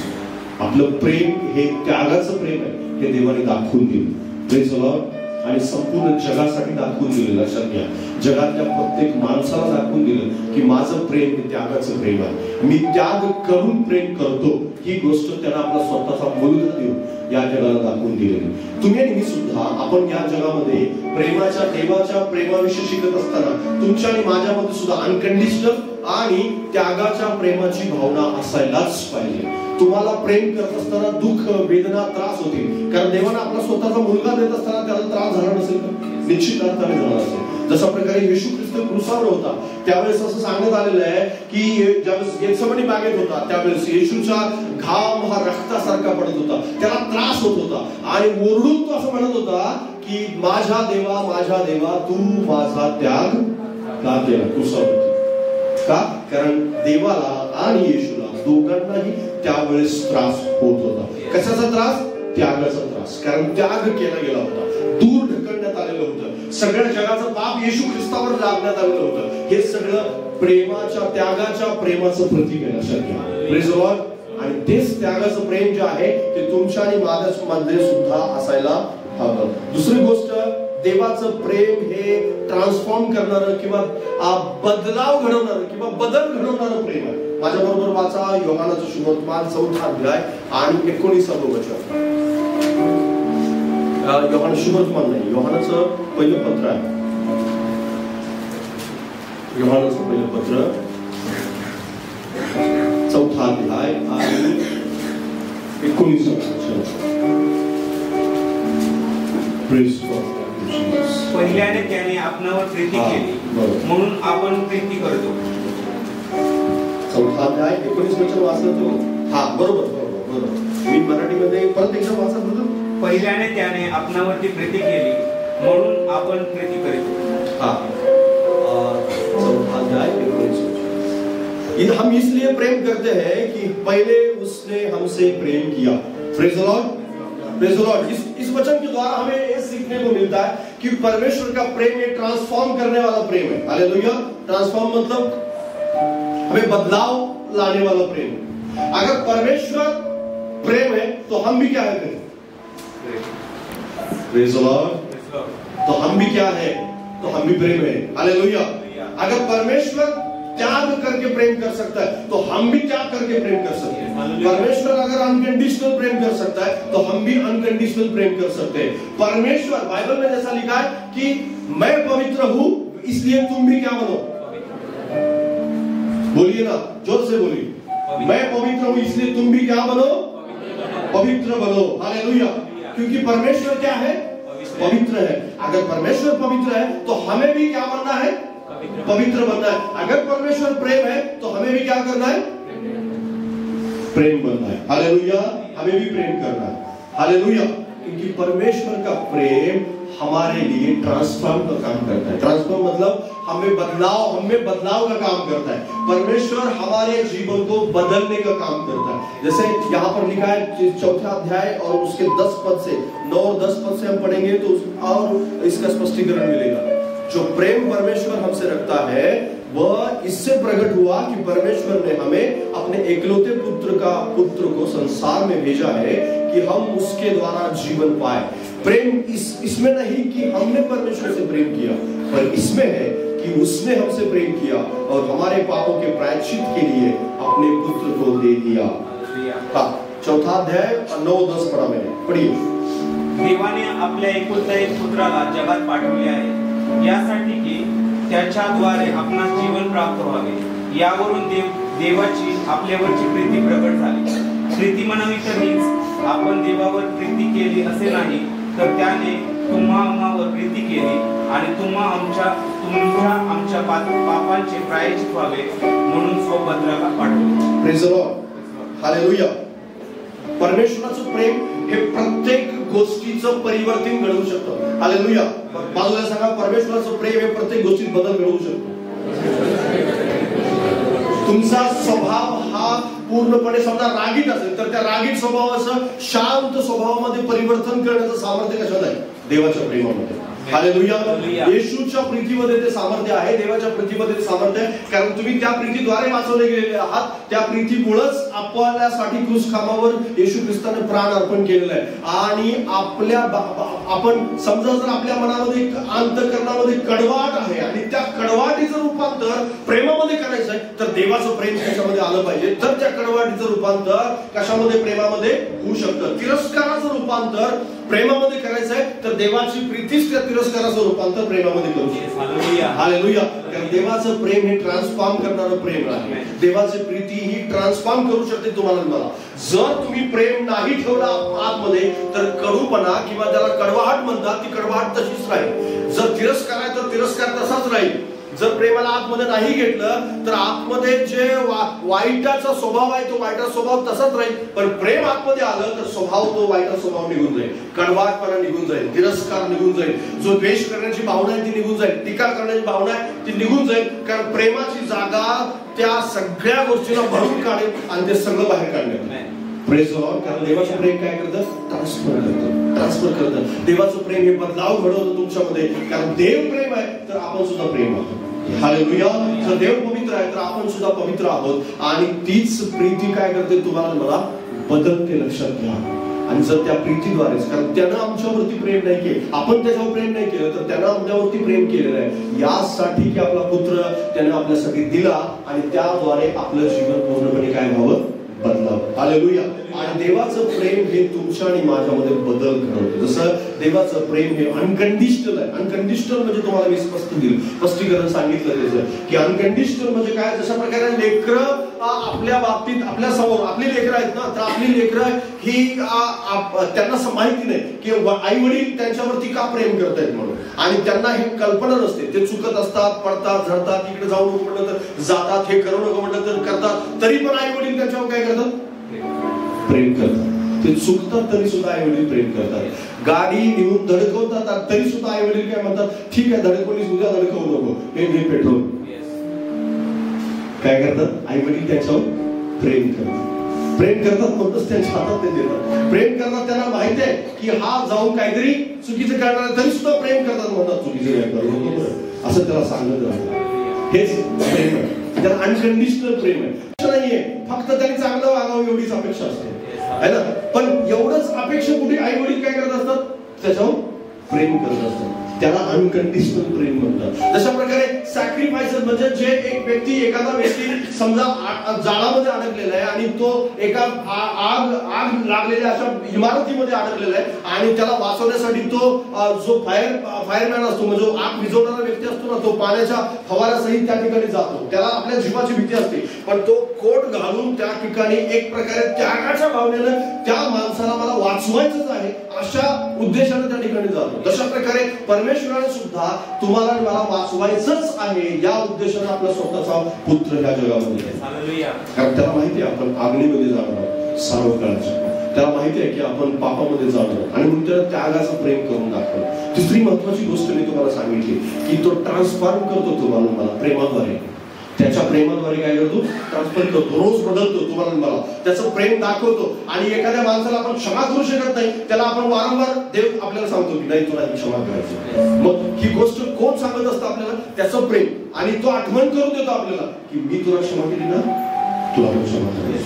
Speaker 3: आपलं प्रेम हे त्यागाचं प्रेम आहे हे देवाने दाखवून दिलं. Praise the Lord. आणि संपूर्ण जगासाठी दाखवून दिलं. लक्षात घ्या, जगातल्या प्रत्येक माणसाला दाखवून दिलं की माझं प्रेम हे त्यागाचं प्रेम आहे. मी त्याग करून प्रेम करतो. ही गोष्ट त्याला आपला स्वतःचा मुलगा देऊन या जगाला दाखवून दिलेली. तुम्ही आणि मी सुद्धा आपण या जगामध्ये प्रेमाच्या, देवाच्या प्रेमाविषयी शिकत असताना तुमच्या आणि माझ्यामध्ये सुद्धा अनकंडिशनल आणि त्यागाच्या प्रेमाची भावना असायलाच पाहिजे. तुम्हाला प्रेम करत असताना दुःख, वेदना, त्रास होतील. कारण देवाने आपला स्वतःचा मुलगा देत असताना त्याला त्रास झाला नसेल का? निश्चित अर्थाने झाला असेल. जशा प्रकारे येशू ख्रिस्त क्रूसावर होता त्यावेळेस असं सांगण्यात आलेलं आहे की ज्यावेळेस गेत्सेमनी बागेत होता त्यावेळेस येशूचा घाम हा रक्तासारखा पडत होता, त्याला त्रास होत होता आणि ओरडून तो असं म्हणत होता की माझ्या देवा तू माझा त्याग का केला क्रूसावरती. का? कारण देवाला आणि येशूला दोघांनाही त्यावेळेस त्रास होत होता. कशाचा त्रास? त्यागाचा त्रास. कारण त्याग केला गेला होता, दूर ढकलण्यात आलेलं होतं. सगळ्या जगाचं पाप येशू ख्रिस्तावर लादण्यात आलेलं होतं. हे सगळं प्रेमाच्या, त्यागाच्या प्रेमाचं प्रतीक आहे. लक्षात घ्या. Praise the Lord. आणि तेच त्यागाचं प्रेम जे आहे ते तुमच्या आणि माझ्यामध्ये सुद्धा असायला हवं. दुसरी गोष्ट, देवाचं प्रेम हे ट्रान्सफॉर्म करणारं किंवा बदलाव घडवणारं किंवा बदल घडवणारं प्रेम आहे. माझ्या बरोबर वाचा योहानाचं शुभवर्तमान 4 अध्याय आणि 19 वचन. योहान शुभवर्तमान नाही, योहानाचं पहिलं पत्र आहे. योहानाचं पहिलं पत्र 4 अध्याय आणि 19 वचन. Praise God.
Speaker 1: पहिल्याने त्याने आपणावर प्रीती केली म्हणून आपण प्रीती करतो.
Speaker 3: 4 अध्याय 19 वचन वाचलं तो. हा, बरोबर. मी मराठीमध्ये परत एकदा वाचा बरोबर.
Speaker 1: पहिल्याने त्याने आपणावरती प्रीती केली म्हणून आपण प्रीती करतो.
Speaker 3: हा, 4 अध्याय 19 वचन. हम इसलिए प्रेम करते हैं कि पहले उसने हमसे प्रेम किया. Praise the Lord. Praise the Lord. इस वचन के द्वारा हमें ये सीखने को मिलता है कि परमेश्वर का प्रेम ये ट्रांसफॉर्म करने वाला प्रेम है. हालेलुया. ट्रांसफॉर्म मतलब हमें बदलाव लाने वाला प्रेम. अगर परमेश्वर प्रेम है तो हम भी क्या है? Praise the Lord. तो हम भी क्या है? तो हम भी प्रेम है. हालेलुया. अगर परमेश्वर त्याग करके प्रेम कर सकता है तो हम भी त्याग करके प्रेम कर सकते हैं। परमेश्वर अगर अनकंडीशनल प्रेम कर सकता है तो हम भी अनकंडीशनल प्रेम कर सकते हैं। परमेश्वर बाइबल में जैसा लिखा है कि मैं पवित्र हूं इसलिए तुम भी क्या बनो, बोलिए ना, जोर से बोलिए, मैं पवित्र हूं इसलिए तुम भी क्या बनो, पवित्र बनो। हालेलुया। क्योंकि परमेश्वर क्या है, पवित्र है। अगर परमेश्वर पवित्र है तो हमें भी क्या बनना है, पवित्र बनना है। अगर परमेश्वर प्रेम है तो हमें भी क्या करना है, प्रेम बनना है। हालेलुया। हमें भी प्रेम करना है। हालेलुया। क्योंकि परमेश्वर का प्रेम हमारे लिए ट्रांसफॉर्म का काम करता है। ट्रांसफॉर्म मतलब हमें बदलाव का काम करता है। परमेश्वर हमारे जीवन को बदलने का काम करता है। जैसे यहाँ पर लिखा है 4 अध्याय और उसके 10 पद से 9 और 10 पद से हम पढ़ेंगे तो और इसका स्पष्टीकरण मिलेगा। जो प्रेम परमेश्वर हमसे रखता है वह इससे प्रकट हुआ कि परमेश्वर ने हमें अपने एकलौते पुत्र को संसार में भेजा है कि हम उसके द्वारा जीवन पाए। प्रेम इसमें नहीं कि हमने परमेश्वर से प्रेम किया, पर इसमें है कि उसने हमसे प्रेम किया और हमारे पापों के प्रायश्चित के लिए अपने पुत्र को दे दिया। 4 अध्याय 9-10 पढ़ा मैंने, पढ़िए।
Speaker 1: देवाने आपल्या एकुलता एक पुत्राला जगात पाठवले आहे यासाठी की त्याच्याद्वारे आपणास जीवन प्राप्त व्हावे। यावरून देवाची आपल्यावरची प्रीती प्रकट झाली। प्रीती म्हणावी तर हीच, आपण देवावर प्रीती केली असे नाही, तर त्याने तुम्हावर प्रीती केली आणि तुमच्या आमच्या पापांचे प्रायश्चित व्हावे म्हणून स्वपुत्राला पाठवले।
Speaker 3: Praise the Lord. हालेलुया। परमेश्वराचं प्रेम हे प्रत्येक गोष्टीचं परिवर्तन घडवू शकतं। हालेलुया। बाजूला सांगा, परमेश्वराचं प्रेम हे प्रत्येक गोष्टीत बदल घडवू शकतं। तुमचा स्वभाव हा पूर्णपणे समजा रागीट असेल तर त्या रागीट स्वभावाचं शांत स्वभावामध्ये परिवर्तन करण्याचं सामर्थ्य कशात आहे, देवाच्या प्रेमामध्ये। हालेलुया। येशूच्या प्रीतीमध्ये ते सामर्थ्य आहे, देवाच्या प्रीतीमध्ये ते सामर्थ्य आहे, कारण तुम्ही त्या प्रीतीद्वारे वाचवले गेलेले आहात। त्या प्रीतीमुळेच आपल्यासाठी क्रूस खांबावर येशू ख्रिस्ताने प्राण अर्पण केलेलं आहे। आणि आपण समजा जर आपल्या मनामध्ये अंतःकरणामध्ये कडवाट आहे आणि त्या कडवाटीचं रूपांतर प्रेमामध्ये करायचं आहे तर देवाचं प्रेम त्याच्यामध्ये आलं पाहिजे। तर त्या कडवाटीचं रूपांतर कशामध्ये, प्रेमामध्ये होऊ शकतं। तिरस्काराचं रूपांतर प्रेमामध्ये करायचं आहे तर देवाची प्रीतीच त्या तिरस्काराचं रूपांतर प्रेमामध्ये करू शकते। हालेलुया। कारण देवाचं प्रेम हे ट्रान्सफॉर्म करणारं प्रेम आहे। देवाची प्रीती ही ट्रान्सफॉर्म करू शकते तुम्हाला मला। जर तुम्ही प्रेम नाही ठेवला आतमध्ये तर कडूपणा किंवा ज्याला कडवाहट म्हणतात ती कडवाहट तशीच राहील। जर तिरस्कार आहे तर तिरस्कार तसाच राहील। जर प्रेमाला आतमध्ये नाही घेतलं तर आतमध्ये जे वाईटाचा स्वभाव आहे तो वाईटा स्वभाव तसाच राहील। पण प्रेम आतमध्ये आलं तर स्वभाव तो वाईटा स्वभाव निघून जाईल, कडवाटपणा निघून जाईल, तिरस्कार निघून जाईल, जो द्वेष करण्याची भावना आहे ती निघून जाईल, टीका करण्याची भावना आहे ती निघून जाईल। कारण प्रेमाची जागा त्या सगळ्या गोष्टीला भरून काढेल आणि ते सगळं बाहेर काढेल। Praise the Lord. कारण देवाचं प्रेम काय करतं, ट्रान्सफर करतं। देवाचं प्रेम हे बदलाव घडवतं तुमच्यामध्ये, कारण देव प्रेम आहे तर आपण सुद्धा प्रेम आहोत। हालेलुया। जर देव पवित्र आहे तर आपण सुद्धा पवित्र आहोत आणि तीच प्रीती काय करते, तुम्हाला मला बदलते, लक्षात घ्या। आणि जर त्या प्रीतीद्वारेच, कारण त्यानं आमच्यावरती प्रेम नाही केलं, आपण त्याच्यावर प्रेम नाही केलं तर त्यानं आमच्यावरती प्रेम केलेलं आहे यासाठी की आपला पुत्र त्यानं आपल्यासाठी दिला आणि त्याद्वारे आपलं जीवन पूर्णपणे काय व्हावं, बदलावं। हालेलुया। आणि देवाचं प्रेम हे तुमच्या आणि माझ्यामध्ये बदल घडवतं। जसं देवाचं प्रेम हे अनकंडिशनल आहे। अनकंडिशनल म्हणजे तुम्हाला मी स्पष्टीकरण सांगितलं त्याचं की अनकंडिशनल म्हणजे काय, जशा प्रकारे लेकरं आपल्या बाबतीत आपल्या समोर आपली लेकरं आहेत ना, तर आपली लेकरं ही त्यांना माहिती नाही की आई वडील त्यांच्यावरती का प्रेम करतायत म्हणून, आणि त्यांना हे कल्पना नसते। ते चुकत असतात, पडतात, झडतात, इकडे जाऊ नको म्हटलं तर जातात, हे करू नको म्हटलं तर करतात, तरी पण आई वडील त्यांच्यावर काय करतात, प्रेम करतात। ते चुकतात तरी सुद्धा आई वडील प्रेम करतात। गाडी निघून धडकवतात तरी सुद्धा आई वडील काय म्हणतात, ठीक आहे धडकवलीस, उद्या धडकवू नको, हे घे पेट्रोल। काय करतात, आई वडील त्याच्यावर प्रेम करतात। प्रेम करतात म्हणूनच त्यांच्या हातात ते देतात। प्रेम करतात, त्यांना माहिती आहे की हा जाऊन काहीतरी चुकीचं करणार तरी सुद्धा प्रेम करतात, म्हणतात चुकीचं काय करू नको असं त्याला सांगत राहतात। हेच प्रेम आहे, त्याला अनकंडिशनल प्रेम आहे। नाहीये फक्त त्यांनी चांगलं वागावं एवढीच अपेक्षा असते है ना। पण एवढंच अपेक्षा कुठे आई वडील काय करत असतात, त्याच्यावर प्रेम करत असतात। त्याला अनकंडिशनल प्रेम म्हणतात. जशा प्रकारे सॅक्रिफाइस म्हणजे जे एखादा व्यक्ती समजा जाळामध्ये अडकलेला आहे आणि तो एका आग लागलेल्या अशा इमारतीमध्ये अडकलेला आहे आणि त्याला वाचवण्यासाठी तो जो फायरमॅन असतो म्हणजे जो आग विझवणारा व्यक्ती असतो ना, तो पाण्याच्या फवाऱ्यासहित त्या ठिकाणी जातो. त्याला आपल्या जीवाची भीती असते, पण तो कोट घालून त्या ठिकाणी एक प्रकारे त्यागाच्या भावनेनं त्या माणसाला मला वाचवायचंच आहे अशा उद्देशाने त्या ठिकाणी जातो. तशा प्रकारे परमेश्वराने सुद्धा तुम्हाला आणि मला वाचवायचंच आहे या उद्देशाने आपला स्वतःचा पुत्र या जगामध्ये आहे. कारण त्याला माहिती आहे आपण अग्नीमध्ये जाणार आहोत सर्व काळाच्या. त्याला माहिती आहे की आपण पापामध्ये जाणार आणि म्हणून त्याला त्यागाचं प्रेम करून दाखवलं. दुसरी महत्वाची गोष्ट मी तुम्हाला सांगितली की तो ट्रान्सफॉर्म करतो तुम्हाला मला प्रेमाद्वारे. त्याच्या प्रेमाद्वारे काय करतो? ट्रान्सफर करतो, रोज बदलतो तुम्हाला मला, त्याचं प्रेम दाखवतो. आणि एखाद्या माणसाला आपण क्षमा करू शकत नाही, त्याला आपण वारंवार देव आपल्याला सांगतो की नाही तुला ही क्षमा करायची. मग ही गोष्ट कोण सांगत असतं आपल्याला? त्याचं प्रेम. आणि तो आठवण करून देतो आपल्याला की मी तुला क्षमा केली ना, तुला पण क्षमा करायची.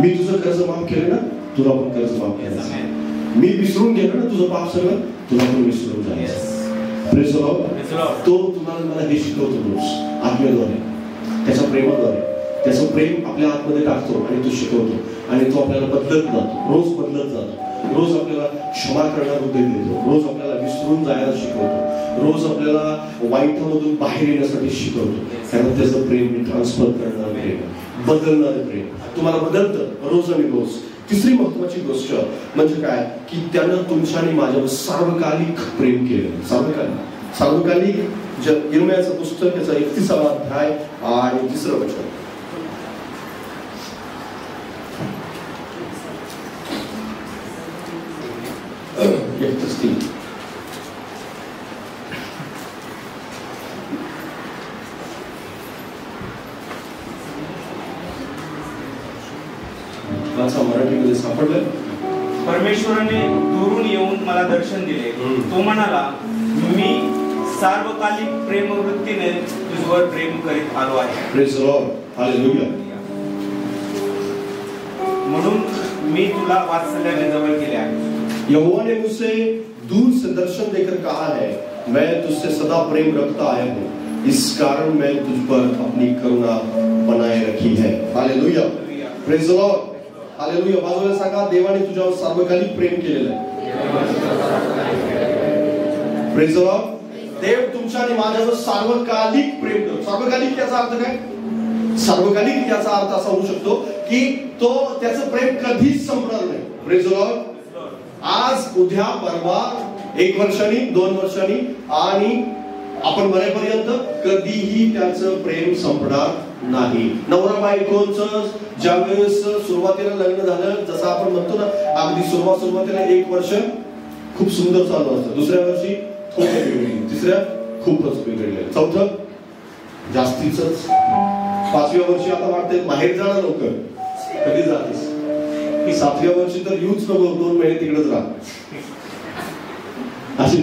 Speaker 3: मी तुझं कर्ज माफ केलं ना, तुला पण कर्ज माफ करायचं. मी विसरून गेलो ना तुझं पाप सगळं, तुला पण विसरून जायचं. Praise the Lord. तो तुम्हाला मला हे शिकवतो रोज आत्म्याद्वारे, त्याच्या प्रेमाद्वारे. त्याचं प्रेम आपल्या आतमध्ये टाकतो आणि तो शिकवतो आणि तो आपल्याला बदलत जातो, रोज बदलत जातो. रोज आपल्याला क्षमा करण्याचा उद्देश देतो, रोज आपल्याला विसरून जायला शिकवतो, रोज आपल्याला वाईटामधून बाहेर येण्यासाठी शिकवतो. कारण त्याचं प्रेम ट्रान्सफर करणारं प्रेम, बदलणारं प्रेम तुम्हाला बदलतं रोज आणि रोज. तिसरी महत्वाची गोष्ट म्हणजे काय की त्यानं तुमच्या आणि माझ्यावर सार्वकालिक प्रेम केलं. सार्वकालिक यिर्मयाचं पुस्तक त्याचा 31वा अध्याय आणि 3रं वचन. मराठीमध्ये सापडलं.
Speaker 1: परमेश्वराने दुरून येऊन मला दर्शन दिले. तो म्हणाला, मी सार्वकालिक प्रेमवृत्तीने तुझ्यावर प्रेम करीत आलो आहे.
Speaker 3: Praise the Lord. हालेलुया.
Speaker 1: म्हणून मी तुला वात्सल्याने जवळ केले आहे.
Speaker 3: यहोवा ने मुझसे दूर से दर्शन देकर कहा है, मैं तुझसे सदा प्रेम रखता आया हूँ, इस कारण मैं तुझ पर अपनी करुणा बनाए रखी है. Hallelujah. Praise the Lord. Hallelujah. बाजूला सांगा, देवाने तुझ्यावर सार्वकालिक प्रेम केलेलं आहे. Praise the Lord. देव तुमच्या आणि माझ्यावर सार्वकालिक प्रेम करतो. सार्वकालिक याचा अर्थ काय? सार्वकालिक याचा अर्थ असा होऊ शकतो की तो त्याचं प्रेम कधीच संपणार नाही. Praise the Lord. आज, उद्या, परवा, 1 वर्षांनी, 2 वर्षांनी आणि आपण मरेपर्यंत कधीही त्याचं प्रेम संपणार नाही. नवरा बायकोचं ज्यावेळेस सुरुवातीला लग्न झालं, जसं आपण म्हणतो ना, अगदी सुरुवातीला 1 वर्ष खूप सुंदर चालू असतं, दुसऱ्या वर्षी थोडं बिघडली, तिसऱ्या खूपच बिघडले, चौथं जास्तीच, 5व्या वर्षी आता वाटतंय बाहेर जाणार लवकर. कधी जातेस? 7व्या वर्षी तर येऊच नको, 2 महिने तिकडेच राहा. अशी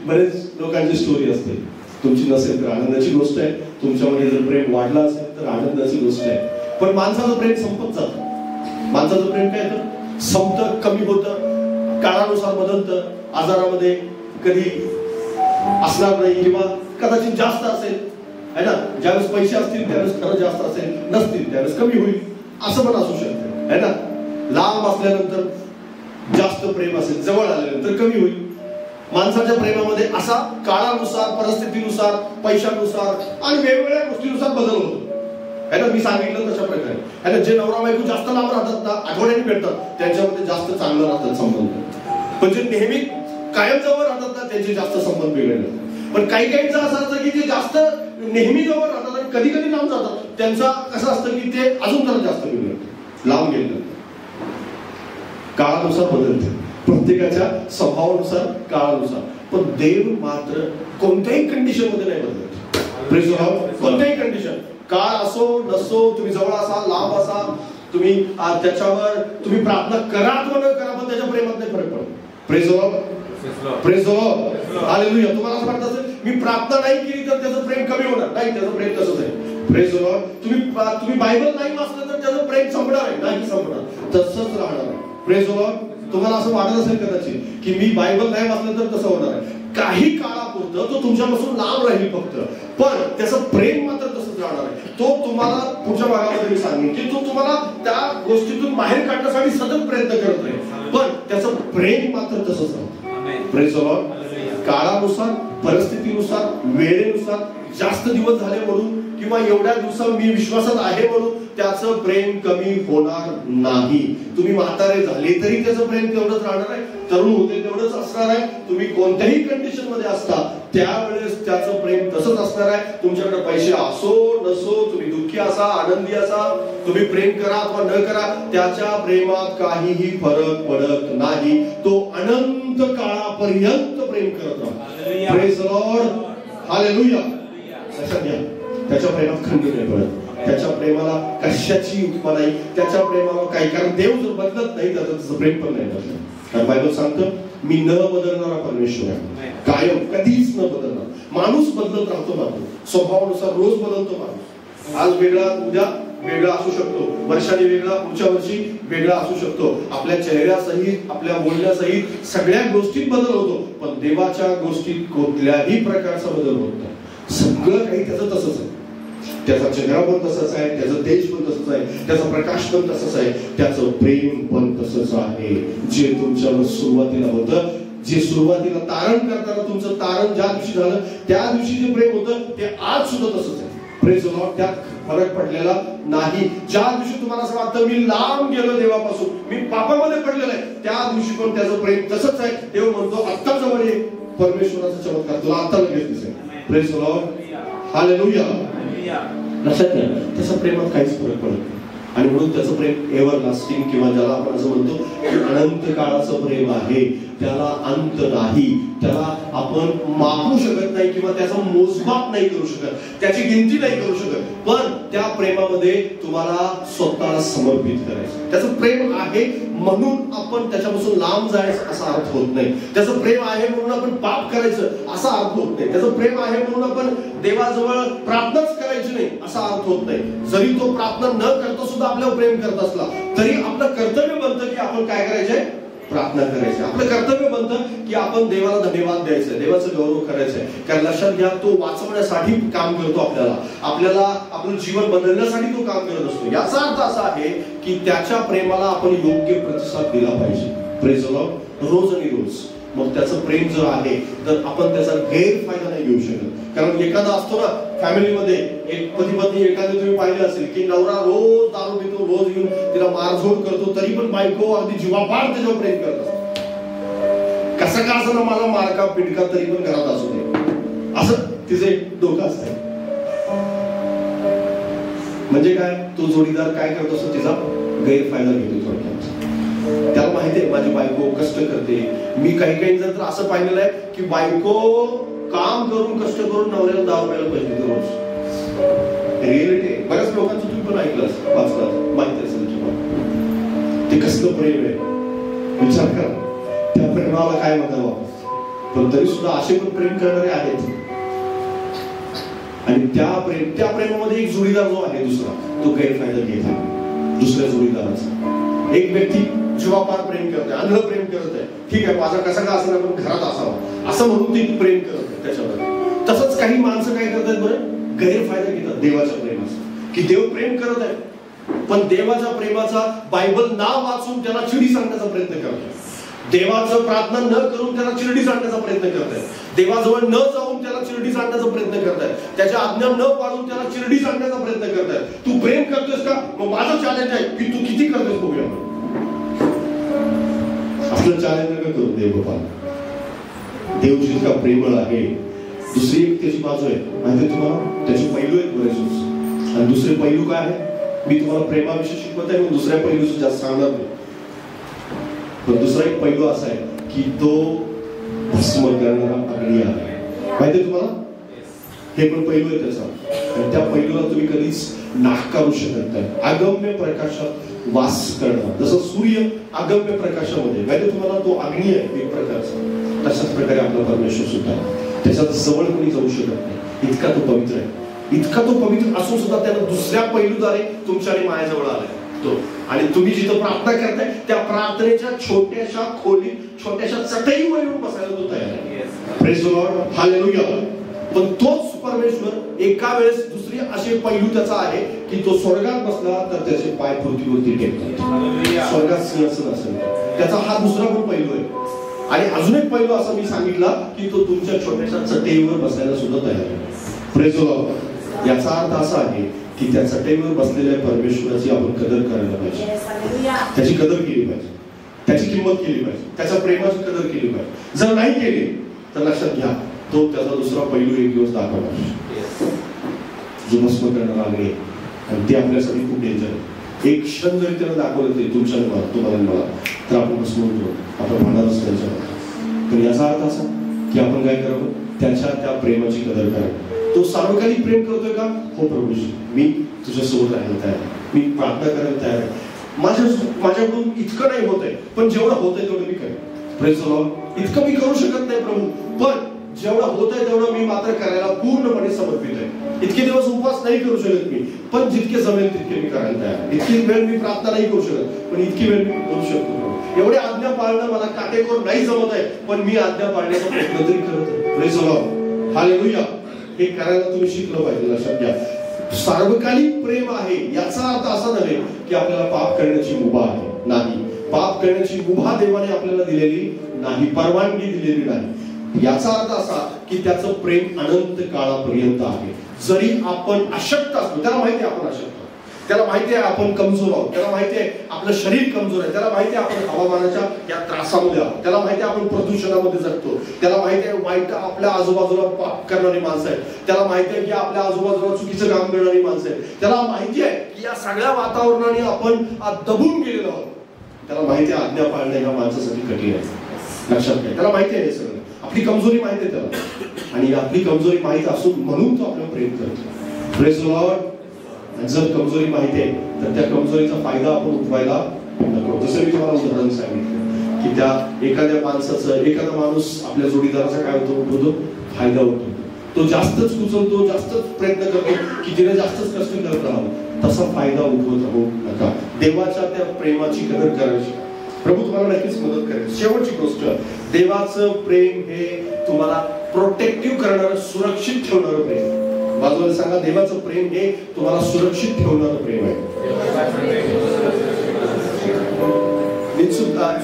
Speaker 3: बरेच लोकांची स्टोरी असते. तुमची नसेल तर आनंदाची गोष्ट आहे, तुमच्यामध्ये जर प्रेम वाढलं असेल तर आनंदाची गोष्ट आहे. पण माणसाचं प्रेम संपत जातं. माणसाचं प्रेम काय तर संपतं, कमी होतं, काळानुसार बदलतं. आजारामध्ये कधी असणार नाही किंवा कदाचित जास्त असेल, है ना. ज्यावेळेस पैसे असतील त्यावेळेस खरं जास्त असेल, नसतील त्यावेळेस कमी होईल, असं पण असू शकतं, है ना. लांब असल्यानंतर जास्त प्रेम असेल, जवळ आल्यानंतर कमी होईल. माणसाच्या प्रेमामध्ये असा काळानुसार, परिस्थितीनुसार, पैशानुसार आणि वेगवेगळ्या गोष्टीनुसार बदल होतो, है ना. मी सांगितलं तशा प्रकारे, है ना. जे नवरा बायको जास्त लांब राहतात ना, आठवड्याने भेटतात, त्यांच्यामध्ये जास्त चांगलं राहतात संबंध. पण जे नेहमी कायम जवळ राहतात ना, त्यांचे जास्त संबंध बिघडले. पण काही काहींचं असं असतं की जे जास्त नेहमी जवळ राहतात आणि कधी कधी लांब जातात, त्यांचा कसं असतं की ते अजून जरा जास्त बिघडतात लांब गेलं. काळानुसार बदलते, प्रत्येकाच्या स्वभावानुसार, काळानुसार. पण देव मात्र कोणत्याही कंडिशन मध्ये नाही बदलत. Praise the Lord. कोणत्याही कंडिशन, काळ असो नसो, तुम्ही जवळ असा लांब असा, तुम्ही त्याच्यावर तुम्ही प्रार्थना करा अथवा न करा, पण त्याच्या प्रेमात नाही फरक पडतो. Praise the Lord. Praise the Lord. Hallelujah. तुम्हाला असं वाटत असेल मी प्रार्थना नाही केली तर त्याचं प्रेम कमी होणार नाही, त्याचं प्रेम तसंच आहे. Praise the Lord. तुम्ही बायबल नाही वाचलं तर त्याचं प्रेम संपणार आहे, नाही संपणार, तसंच राहणार आहे. Praise the Lord. तुम्हाला असं वाटत असेल कदाचित की मी बायबल नाही वाचलं तर तसं होणार आहे. काही काळापूर्वी
Speaker 4: काळापुरतं तो तुमच्यापासून लांब राहील फक्त, पण त्याचं प्रेम मात्र तसंच राहणार आहे. तो तुम्हाला पुढच्या भागामध्ये मी सांगेन की तो तुम्हाला त्या गोष्टीतून बाहेर काढण्यासाठी सतत प्रयत्न करत राहील, पण त्याचं प्रेम मात्र तसंच राहतं. Praise the Lord. काळानुसार, परिस्थितीनुसार, वेळेनुसार, जास्त दिवस झाले म्हणून किंवा एवढ्या दिवसात मी विश्वासात आहे म्हणून त्याचं प्रेम कमी होणार नाही. तुम्ही म्हातारे झाले तरी त्याचं प्रेम तेवढंच राहणार आहे, तरुण होते तेवढंच असणार आहे. तुम्ही कोणत्याही कंडिशन मध्ये असता त्यावेळेस त्याचं प्रेम तसंच असणार आहे. तुमच्याकडे पैसे असो नसो, तुम्ही दुःखी असा आनंदी असा, तुम्ही प्रेम करा अथवा न करा, त्याच्या प्रेमात काहीही फरक पडत नाही. तो अनंत काळापर्यंत प्रेम करत राहतो. Praise the Lord. हालेलुया. लक्षात घ्या, त्याच्या प्रेमात खंड नाही पडत, त्याच्या प्रेमाला कशाची उपमा नाही, त्याच्या प्रेमाला काही, कारण देव जर बदलत नाही त्याचं प्रेम पण नाही बदलत. कारण बायबल सांगतं मी न बदलणारा परमेश्वर आहे, कायम कधीच न बदलणार. माणूस बदलत राहतो, माणूस स्वभावानुसार रोज बदलतो. माणूस आज वेगळा, उद्या वेगळा असू शकतो, वर्षाने वेगळा, पुढच्या वर्षी वेगळा असू शकतो. आपल्या चेहऱ्यासहित, आपल्या बोलण्यासहित सगळ्या गोष्टीत बदल होतो, पण देवाच्या गोष्टीत कुठल्याही प्रकारचा बदल होत नाही. सगळं काही त्याचं तसंच आहे. त्याचा चेहरा पण तसाच आहे, त्याचं तेज पण तसंच आहे, त्याचा प्रकाश पण तसाच आहे, त्याचं प्रेम पण तसंच आहे. जे तुमच्यावर सुरुवातीला होतं, जे सुरुवातीला तारण करताना तुमचं तारण ज्या दिवशी झालं त्या दिवशी जे प्रेम होतं ते आज सुद्धा तसंच आहे. Praise the Lord. त्यात फरक पडलेला नाही. ज्या दिवशी तुम्हाला असं वाटतं मी लांब गेलो देवापासून, मी पापामध्ये पडलेलो आहे, त्या दिवशी पण त्याचं प्रेम तसंच आहे. देव म्हणतो आत्ता जवळ ये, परमेश्वराचा चमत्कार तुला आता लगेच दिसेल. Praise the Lord. हालेलुया. लक्षात घ्या, त्याच्या प्रेमात काहीच फरक पडत नाही. आणि म्हणून त्याचं प्रेम एव्हर लास्टिंग, किंवा ज्याला आपण असं म्हणतो की अनंत काळाचं प्रेम आहे, त्याला अंत नाही, त्याला आपण मापू शकत नाही किंवा त्याचा मोजमाप नाही करू शकत, त्याची गिनती नाही करू शकत. पण त्या प्रेमामध्ये तुम्हाला स्वतःला समर्पित करायचं. त्याचं प्रेम आहे म्हणून आपण त्याच्यापासून लांब जायचं असा अर्थ होत नाही. त्याचं प्रेम आहे म्हणून आपण पाप करायचं असा अर्थ होत नाही. त्याचं प्रेम आहे म्हणून आपण देवाजवळ प्रार्थनाच करायची नाही असा अर्थ होत नाही. जरी तो प्रार्थना न करता सुद्धा आपल्यावर प्रेम करत असला तरी आपलं कर्तव्य बनतं की आपण काय करायचंय, प्रार्थना करायची. आपलं कर्तव्य बनतं की आपण देवाला धन्यवाद द्यायचं, देवाचं गौरव करायचंय. कारण लक्षात घ्या, तो वाचवण्यासाठी काम करतो, आपल्याला आपलं जीवन बदलण्यासाठी तो काम करत असतो. याचा अर्थ असा आहे की त्याच्या प्रेमाला आपण योग्य प्रतिसाद दिला पाहिजे. Praise the Lord. रोज आणि रोज. मग त्याचं प्रेम जर आहे तर आपण त्याचा गैरफायदा नाही घेऊ शकत. कारण एखादा असतो ना फॅमिलीमध्ये, एक पती पत्नी एखादे तुम्ही पाहिले असेल की नवरा रोज दारू पितो, रोज येऊन तिला मारझोड करतो, तरी पण बायको अगदी जीवापाड त्याच्यावर प्रेम करत असते. कसं का असं ना, मला मारका पिटका तरी पण घरात असू दे, असं तिचं एक डोकं असतं. म्हणजे काय, तो जोडीदार काय करत असतो, तिचा गैरफायदा घेतो थोडक्यात. त्याला माहिती आहे माझी बायको कष्ट करते. मी काही जण तर असं पाहिलेलं आहे की बायको काम करून कष्ट करून नवऱ्याला 10 रुपयाला पैसे देते रोज. रिअलिटी आहे. बऱ्याच लोकांचं तुम्ही पण ऐकलं वाचलं, माहिती असेल किंवा ते कसलं प्रेम आहे. विचार करा, त्या प्रेमाला काय म्हणावं. पण तरी सुद्धा असे पण प्रेम करणारे आहेत. आणि त्या प्रेमामध्ये एक जोडीदार जो आहे दुसरा, तो गैरफायदा घेत आहे दुसऱ्या जोडीदाराचा. एक व्यक्ती जीवापार प्रेम करत आहे, अंध प्रेम करत आहे. ठीक आहे, माझा कसा का असणार पण घरात असावा असं म्हणून ती प्रेम करत आहे त्याच्यामध्ये. तसंच काही माणसं काय करतात बरं, गैरफायदा घेतात देवाच्या प्रेमाचा. की देव प्रेम करत आहे पण देवाच्या प्रेमाचा बायबल नाव वाचून त्याला चिडी सांगण्याचा प्रयत्न करतात. देवाचं प्रार्थना न करून त्याला चिरडी सांगण्याचा प्रयत्न करताय. देवाजवळ न जाऊन त्याला चिरडी सांगण्याचा प्रयत्न करताय. त्याच्या आज्ञा न पाळून त्याला चिरडी सांगण्याचा प्रयत्न करताय. तू प्रेम करतोस का, मग माझं चॅलेंज आहे की तू किती करतोस बघूया. आपलं चॅलेंज नका करू देव बाबा. देव जितका प्रेमळ आहे. दुसरी एक त्याची बाजू आहे माहिती तुम्हाला, त्याचे पैलू आहेत बरेच. आणि दुसरे पैलू काय आहे, मी तुम्हाला प्रेमाविषयी शिकवत आहे, मग दुसऱ्या पैलूचं जास्त सांगणार नाही. पण दुसरा एक पैलू असा आहे की तो भस्म करणारा अग्नी आहे. माहिती तुम्हाला, हे पण पैलू आहे त्याचा. आणि त्या पैलूला तुम्ही कधीच नाकारू शकत नाही. अगम्य प्रकाशात वास करणं, जसं सूर्य अगम्य प्रकाशामध्ये, माहिती तुम्हाला तो अग्नी आहे एक प्रकारचा. तशाच प्रकारे आपला परमेश्वर सुद्धा, त्याच्यात जवळ कोणी जाऊ शकत नाही. इतका तो पवित्र आहे. इतका तो पवित्र असून सुद्धा त्यानं दुसऱ्या पैलूद्वारे तुमच्या आणि माझ्याजवळ आलाय तो. आणि तुम्ही जिथं प्रार्थना करताय त्या प्रार्थनेच्या छोट्याशा खोलीत छोट्याशा चटईवर येऊन बसायला तो तयार आहे. Praise the Lord, hallelujah. पण तोच परमेश्वर एका वेळेस दुसरी असे पैलू त्याचा आहे की तो स्वर्गात बसला तर त्याचे पाय पृथ्वीवरती टेकतात. स्वर्गात सिंहासन असेल त्याचा हा दुसरा पण पैलू आहे. आणि अजून एक पैलू असा मी सांगितला की तो तुमच्या छोट्याशा चटईवर बसायला सुद्धा तयार आहे. Praise the Lord. याचा अर्थ असा आहे की त्या चटईवर बसलेल्या परमेश्वराची आपण कदर करायला पाहिजे, त्याची कदर केली पाहिजे, त्याची किंमत केली पाहिजे, त्याच्या प्रेमाची कदर केली पाहिजे. जर नाही केली तर लक्षात घ्या तो त्याचा दुसरा पैलू एक दिवस दाखवणार जो भस्म करणारा आग्नी, आणि ते आपल्यासाठी खूप डेंजर आहे. एक क्षण जरी त्याला दाखवलं ते तुमच्या तुम्हाला मला तर आपण भस्म होतो, आपण भांडारच त्यांच्या. पण याचा अर्थ असा की आपण काय करावं, त्याच्या त्या प्रेमाची कदर करावी. तो सार्वकालिक प्रेम करतोय का? हो प्रभूजी, मी तुझ्यासोबत राहायला तयार आहे, मी प्रार्थना करायला तयार आहे. माझ्याकडून इतकं नाही होत आहे पण जेवढं होत आहे तेवढं मी करेन. Praise the Lord. इतकं मी करू शकत नाही प्रभू, पण जेवढं होत आहे तेवढं मी मात्र करायला पूर्णपणे समर्पित आहे. इतके दिवस उपवास नाही करू शकत मी, पण जितके जमेल तितके मी करायला तयार आहे. इतकी वेळ मी प्रार्थना नाही करू शकत पण इतकी वेळ मी करू शकतो. एवढे आज्ञा पाळणं मला काटेकोर नाही जमत आहे पण मी आज्ञा पाळण्याचा प्रयत्न तरी करत आहे. Praise the Lord, hallelujah. हे करायला तुम्ही शिकलं पाहिजे. लक्षात घ्या, सार्वकालिक प्रेम आहे याचा अर्थ असा नव्हे की आपल्याला पाप करण्याची मुभा आहे. नाही, पाप करण्याची मुभा देवाने आपल्याला दिलेली नाही, परवानगी दिलेली नाही. याचा अर्थ असा की त्याचं प्रेम अनंत काळापर्यंत आहे. जरी आपण अशक्त असतो, त्याला माहिती आहे आपण अशक्त, त्याला माहिती आहे आपण कमजोर आहोत, त्याला माहिती आहे आपलं शरीर कमजोर आहे, त्याला माहिती आहे आपण हवामानाच्या या त्रासामध्ये आहोत, त्याला माहिती आहे आपण प्रदूषणामध्ये जगतो, त्याला माहिती आहे वाईट आपल्या आजूबाजूला पाप करणारी माणसं आहेत, त्याला माहिती आहे की आपल्या आजूबाजूला चुकीचं काम करणारी माणसं आहेत, त्याला माहिती आहे की या सगळ्या वातावरणाने आपण दबून गेलेलो आहोत. त्याला माहिती आहे आज्ञा पाळणे ह्या माणसासाठी कठीण आहे. लक्षात घ्या, त्याला माहिती आहे हे सगळं. आपली कमजोरी माहिती आहे त्याला, आणि आपली कमजोरी माहिती असून म्हणून तो आपल्याला प्रेम करतो. Praise the Lord. जर कमजोरी माहिती आहे तर त्या कमजोरीचा फायदा आपण उठवायला नको. जसं मी तुम्हाला उदाहरण सांगितलं की त्या एखाद्या माणसाचं, एखादा माणूस आपल्या जोडीदाराचा काय होतो, फायदा होतो. तो जास्तच कुचलतो, जास्तच प्रयत्न करतो की तिने जास्तच कष्ट करत राहावं, तसा फायदा उठवत राहू नका. देवाच्या त्या प्रेमाची कदर करायची. प्रभू तुम्हाला नक्कीच मदत करेल. शेवटची गोष्ट, देवाचं प्रेम हे तुम्हाला प्रोटेक्टिव्ह करणारं, सुरक्षित ठेवणारं प्रेम. बाजूला सांगा, देवाचं प्रेम हे तुम्हाला सुरक्षित ठेवणारं प्रेम आहे.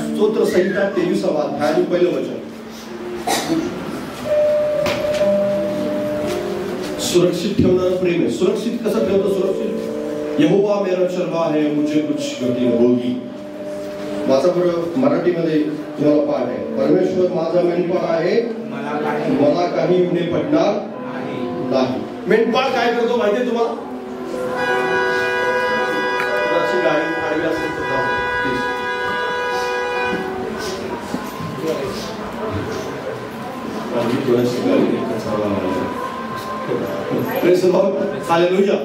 Speaker 4: स्तोत्र संहिता 23वा अध्याय आणि पहिलं वचन. सुरक्षित ठेवणारं प्रेम आहे. सुरक्षित कसं ठेवतं? सुरक्षित, यहोवा मेरा चरवा है, मुझे कुछ गति होगी. माझा बरोबर मराठीमध्ये तुम्हाला पाठ आहे. परमेश्वर माझा मेंढपाळ आहे, मला काही उणे पडणार नाही. मेंढपाळ काय करतो माहितीये तुम्हाला? गाडी आडवी असेल हालेलुया.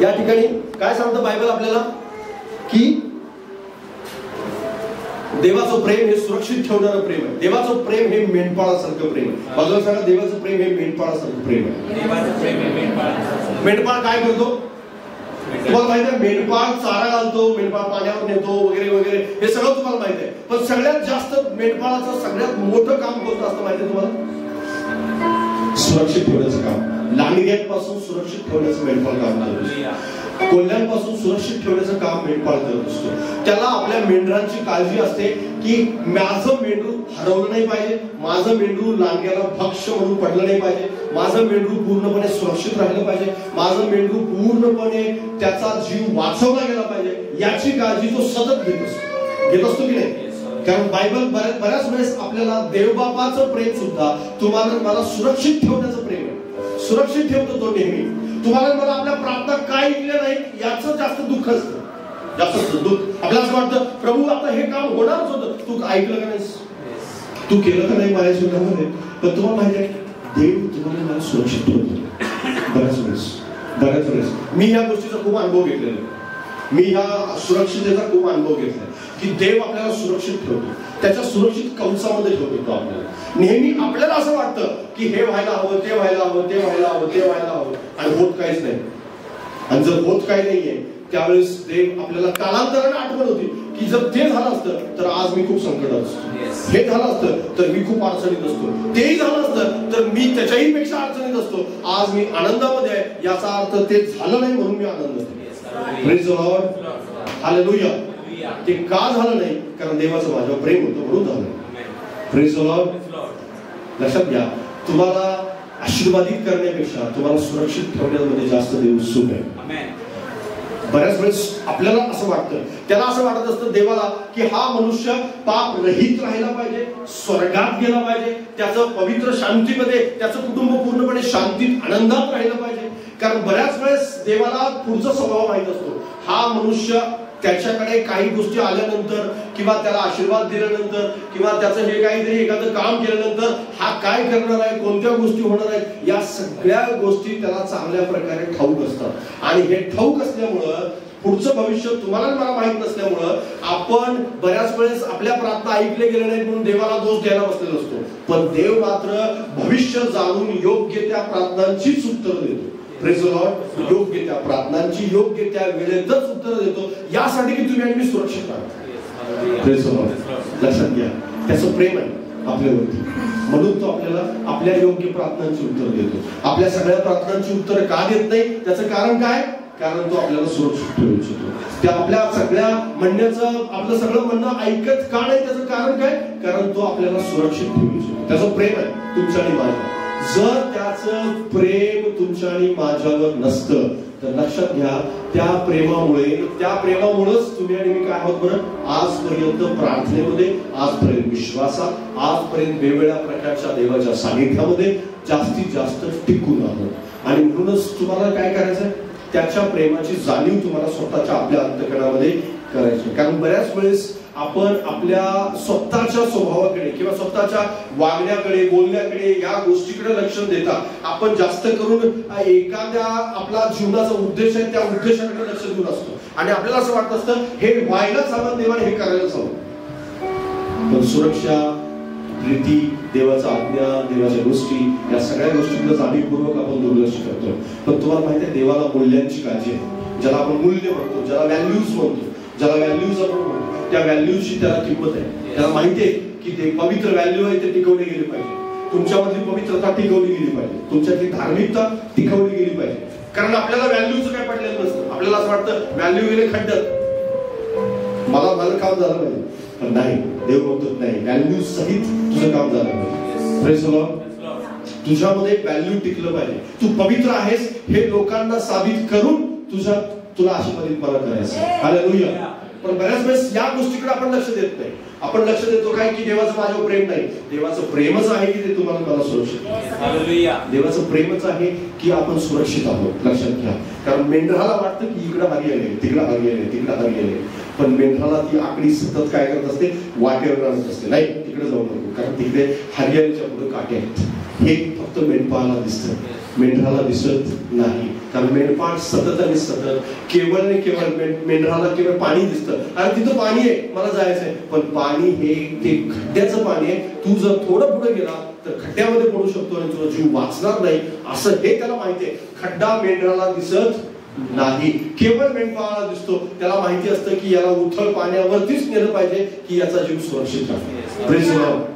Speaker 4: या ठिकाणी काय सांगतं बायबल आपल्याला की देवाचं प्रेम हे सुरक्षित ठेवणारं प्रेम आहे. देवाचं प्रेम हे मेंढपाळासारखं प्रेम आहे. बाजूला सांगा, देवाचं प्रेम हे मेंढपाळासारखं प्रेम आहे. मेंढपाळ काय करतो तुम्हाला माहिती आहे? मेंढपाळ चारा घालतो, मेंढपाळ पाण्यावर नेतो वगैरे वगैरे, हे सगळं तुम्हाला माहिती आहे. पण सगळ्यात जास्त मेंढपाळाचं सगळ्यात मोठं काम कोणतं असतं माहिती आहे तुम्हाला? सुरक्षित ठेवण्याचं काम. लांडग्यांपासून सुरक्षित ठेवण्याचं मेंढपाळ काम करतो. कोल्ह्यांपासून सुरक्षित ठेवण्याचं काम मेंढपाळ करत असतो. त्याला आपल्या मेंढरांची काळजी असते की माझं मेंढरू हरवलं नाही पाहिजे, माझं मेंढरू लांडग्याला भक्ष्य म्हणून पडलं नाही पाहिजे, माझं मेंढरू पूर्णपणे सुरक्षित राहिलं पाहिजे, माझं मेंढरू पूर्णपणे त्याचा जीव वाचवला गेला पाहिजे, याची काळजी तो सतत घेत असतो की नाही? कारण बायबल बऱ्याच वेळेस आपल्याला देवबापाचं प्रेम सुद्धा तुम्हाला मला सुरक्षित ठेवण्याचं प्रेम आहे. सुरक्षित ठेवतो तो नेहमी. तुम्हाला मला आपल्या प्रार्थना काय ऐकल्या नाही याचं जास्त दुःख असतं, जास्त दुःख. आपल्याला असं वाटतं प्रभू आता हे काम होणारच होतं, तू ऐकलं का नाहीस, तू केलं का नाही माझ्या जीवनामध्ये. पण तुम्हाला माहिती आहे देव तुम्हाला मला सुरक्षित ठेवतो. बऱ्याच वेळेस मी ह्या गोष्टीचा खूप अनुभव घेतलेला आहे. मी ह्या सुरक्षिततेचा खूप अनुभव घेतलाय की देव आपल्याला सुरक्षित ठेवतो, त्याच्या सुरक्षित कंसामध्ये ठेवतो. आपल्याला नेहमी आपल्याला असं वाटतं की हे व्हायला हवं, ते व्हायला हवं, ते व्हायला हवं, ते व्हायला हवं, आणि होत काहीच नाही. आणि जर होत काही नाहीये त्यावेळेस देव आपल्याला कालांतराने आठवण होती की जर ते झालं असतं तर आज मी खूप संकटात असतो, हे झालं असतं तर मी खूप अडचणीत असतो, तेही झालं असतं तर मी त्याच्याही पेक्षा अडचणीत असतो. आज मी आनंदामध्ये आहे, याचा अर्थ ते झालं नाही म्हणून मी आनंद आहे. Praise the Lord, hallelujah. ते का झालं नाही? कारण देवाचं माझ्यावर प्रेम होतं म्हणून झालं. Praise the Lord. लक्षात घ्या, तुम्हाला आशीर्वादित करण्यापेक्षा तुम्हाला सुरक्षित ठेवण्यामध्ये जास्त देव उत्सुक आहे. बऱ्याच वेळेस आपल्याला असं वाटतं, त्याला असं वाटत असतं देवाला की हा मनुष्य पाप रहित राहिला पाहिजे, स्वर्गात गेला पाहिजे, त्याचं पवित्र शांतीमध्ये त्याचं कुटुंब पूर्णपणे शांतीत आनंदात राहिलं पाहिजे. कारण बऱ्याच वेळेस देवाला पुढचा स्वभाव माहित असतो. हा मनुष्य त्याच्याकडे काही गोष्टी आल्यानंतर किंवा त्याला आशीर्वाद दिल्यानंतर किंवा त्याचं हे काहीतरी एखादं काम केल्यानंतर हा काय करणार आहे, कोणत्या गोष्टी होणार आहेत, या सगळ्या गोष्टी त्याला चांगल्या प्रकारे ठाऊक असतात. आणि हे ठाऊक असल्यामुळं पुढचं भविष्य तुम्हाला मला माहित नसल्यामुळं आपण बऱ्याच वेळेस आपल्या प्रार्थना ऐकले गेले नाहीत म्हणून देवाला दोष द्यायला बसलेला असतो. पण देव मात्र भविष्य जाणून योग्य त्या प्रार्थनांचीच उत्तर देतो. Praise the Lord. योग्य त्या प्रार्थनांची योग्य त्या वेळेतच उत्तर देतो, यासाठी की तुम्ही आणि मी सुरक्षित राहा. Praise the Lord. लक्षात घ्या, त्याचं प्रेम आहे आपल्यावरती म्हणून तो आपल्याला आपल्या योग्य प्रार्थनांची उत्तर देतो. आपल्या सगळ्या प्रार्थनांची उत्तर का देत नाही? त्याचं कारण काय? कारण तो आपल्याला सुरक्षित ठेवू इच्छितो. त्या आपल्या सगळ्या म्हणण्याचं, आपलं सगळं म्हणणं ऐकत का नाही? त्याचं कारण काय? कारण तो आपल्याला सुरक्षित ठेवू इच्छितो. त्याचं प्रेम आहे तुमच्या आणि माझ्या. जर त्याचं प्रेम तुमच्या आणि माझ्यावर नसतं तर लक्षात घ्या, त्या प्रेमामुळेच तुम्ही आणि मी काय आहोत बरं, आजपर्यंत प्रार्थनेमध्ये, आजपर्यंत विश्वासात, आजपर्यंत वेगवेगळ्या प्रकारच्या देवाच्या सानिध्यामध्ये जास्तीत जास्त टिकून आहोत. आणि म्हणूनच तुम्हाला काय करायचंय? त्याच्या प्रेमाची जाणीव तुम्हाला स्वतःच्या आपल्या अंतःकरणामध्ये करायची. कारण बऱ्याच वेळेस आपण आपल्या स्वतःच्या स्वभावाकडे किंवा स्वतःच्या वागण्याकडे, बोलण्याकडे, या गोष्टीकडे लक्ष देता आपण जास्त करून एखाद्या आपला जीवनाचा उद्देश आहे त्या उद्देशाकडे लक्ष देऊन असतो. आणि आपल्याला असं वाटत असतं हे व्हायलाच हवं, देवाने हे करायलाच हवं. पण सुरक्षा, रीती, देवाचा आज्ञा, देवाच्या गोष्टी, या सगळ्या गोष्टींना जाणीवपूर्वक आपण दुर्लक्ष करतो. पण तुम्हाला माहिती आहे देवाला मूल्यांची काळजी आहे. ज्याला आपण मूल्य म्हणतो, ज्याला व्हॅल्यूज म्हणतो, ज्याला व्हॅल्यूज आपण म्हणतो, त्या व्हॅल्यूजची त्याला किंमत आहे. त्याला माहिती आहे की ते पवित्र व्हॅल्यू आहे ते टिकवले गेले पाहिजे. तुमच्यामधली पवित्रता टिकवली गेली पाहिजे, तुमच्यातली धार्मिकता टिकवली गेली पाहिजे. कारण आपल्याला व्हॅल्यूचं काय पडलेलं नसतं. आपल्याला असं वाटतं व्हॅल्यू गेले खड्ड्यात, मला माझं काम झालं पाहिजे. पण नाही, देव म्हणतो नाही, व्हॅल्यू सहित तुझं काम झालं पाहिजे. Praise the Lord. तुझ्यामध्ये व्हॅल्यू टिकलं पाहिजे. तू पवित्र आहेस हे लोकांना साबित करून तुला आशीर्वादित मला करायचं. हालेलुया. पण बऱ्याच वेळेस या गोष्टीकडे आपण लक्ष देत नाही. आपण लक्ष देतो काय की देवाचं माझ्यावर प्रेम नाही. देवाचं प्रेमच आहे की ते तुम्हाला मला सुरक्षित. हालेलुया. देवाचं प्रेमच आहे की आपण सुरक्षित आहोत. लक्षात घ्या. कारण मेंढराला वाटतं की इकडे हरी आले, तिकडे हरी आले, तिकडे हरी आले. पण मेंढराला ती आकडी सतत काय करत असते? वाटेवर आणत असते. नाही, तिकडे जाऊ नको, कारण तिकडे हरियालीच्या पुढे काटे आहेत. हे फक्त मेंढपाळाला दिसतं, मेंढराला दिसत नाही. कारण मेंढपाळ सतत आणि सतत केवळ आणि केवळ मेंढराला केवळ पाणी दिसतं. आणि तिथं पाणी आहे, मला जायचंय. पण पाणी हे ते खड्ड्याचं पाणी आहे. तू जर थोडं पुढे गेला तर खड्ड्यामध्ये पडू शकतो आणि तुझा जीव वाचणार नाही, असं हे त्याला माहिती आहे. खड्डा मेंढराला दिसत नाही, केवळ मेंढपाळाला दिसतो. त्याला माहिती असतं की याला उथळ पाण्यावरतीच नेलं पाहिजे की याचा जीव सुरक्षित राहतो. Praise the Lord.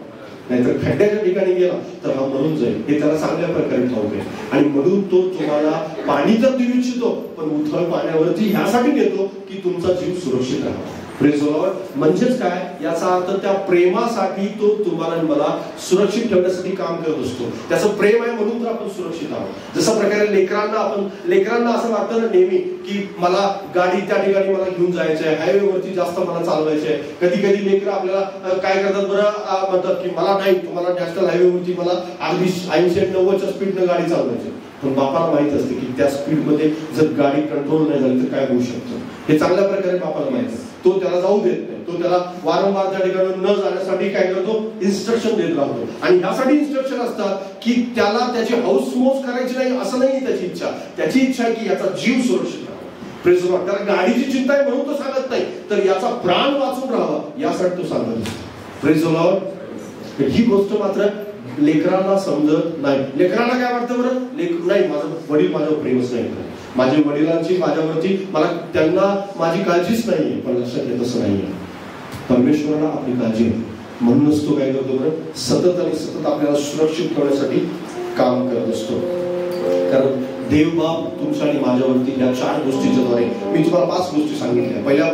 Speaker 4: नाहीतर खड्ड्याच्या ठिकाणी गेला तर हा मरून जाईल, हे त्याला चांगल्या प्रकारे ठाऊक आहे. आणि म्हणून तो तुम्हाला पाणी तर देऊ इच्छितो, पण उथळ पाण्यावरती ह्यासाठी नेतो की तुमचा जीव सुरक्षित राहावा. Praise the Lord. म्हणजेच काय, याचा अर्थ त्या प्रेमासाठी तो तुम्हाला आणि मला सुरक्षित ठेवण्यासाठी काम करत असतो. त्याचं प्रेम आहे म्हणून तर आपण सुरक्षित आहोत. जशा प्रकारे लेकरांना असं वाटतं ना नेहमी की मला गाडी त्या ठिकाणी मला घेऊन जायचंय, हायवेवरती जास्त मला चालवायचंय. कधी कधी लेकरं आपल्याला काय करतात बरं, म्हणतात की मला नाही, तुम्हाला नॅशनल हायवेवरती मला अगदी 80-90च्या स्पीडनं गाडी चालवायची. पण बापाला माहित असते की त्या स्पीडमध्ये जर गाडी कंट्रोल नाही झाली तर काय होऊ शकतं, हे चांगल्या प्रकारे बापाला माहित असतं. तो त्याला जाऊ देत नाही. तो त्याला वारंवार त्या ठिकाणी न जाण्यासाठी काय करतो? इन्स्ट्रक्शन देत राहतो. आणि ह्यासाठी इन्स्ट्रक्शन असतात की त्याला त्याची हौस मौज करायची नाही असं नाही त्याची इच्छा. त्याची इच्छा आहे की याचा जीव सुरक्षित राहावा. Praise the Lord. त्याला गाडीची चिंता आहे म्हणून तो सांगत नाही, तर याचा प्राण वाचून राहावा यासाठी तो सांगत असतो. Praise the Lord. ही गोष्ट मात्र लेकरांना समजत नाही. लेकरांना काय वाटतं बरं, नाही माझं वडील माझ्यावर प्रेमच नाही करत, माझ्या वडिलांची माझ्यावरती मला त्यांना माझी काळजीच नाहीये, पण लक्षात येत असं नाहीये. परमेश्वराला आपली काळजी आहे, म्हणूनच तो काय करतो बरं, सतत आणि सतत आपल्याला सुरक्षित ठेवण्यासाठी काम करत असतो. कारण देव बाप तुमच्या आणि माझ्यावरती या 4 गोष्टीच्या द्वारे, मी तुम्हाला 5 गोष्टी सांगितल्या. पहिल्या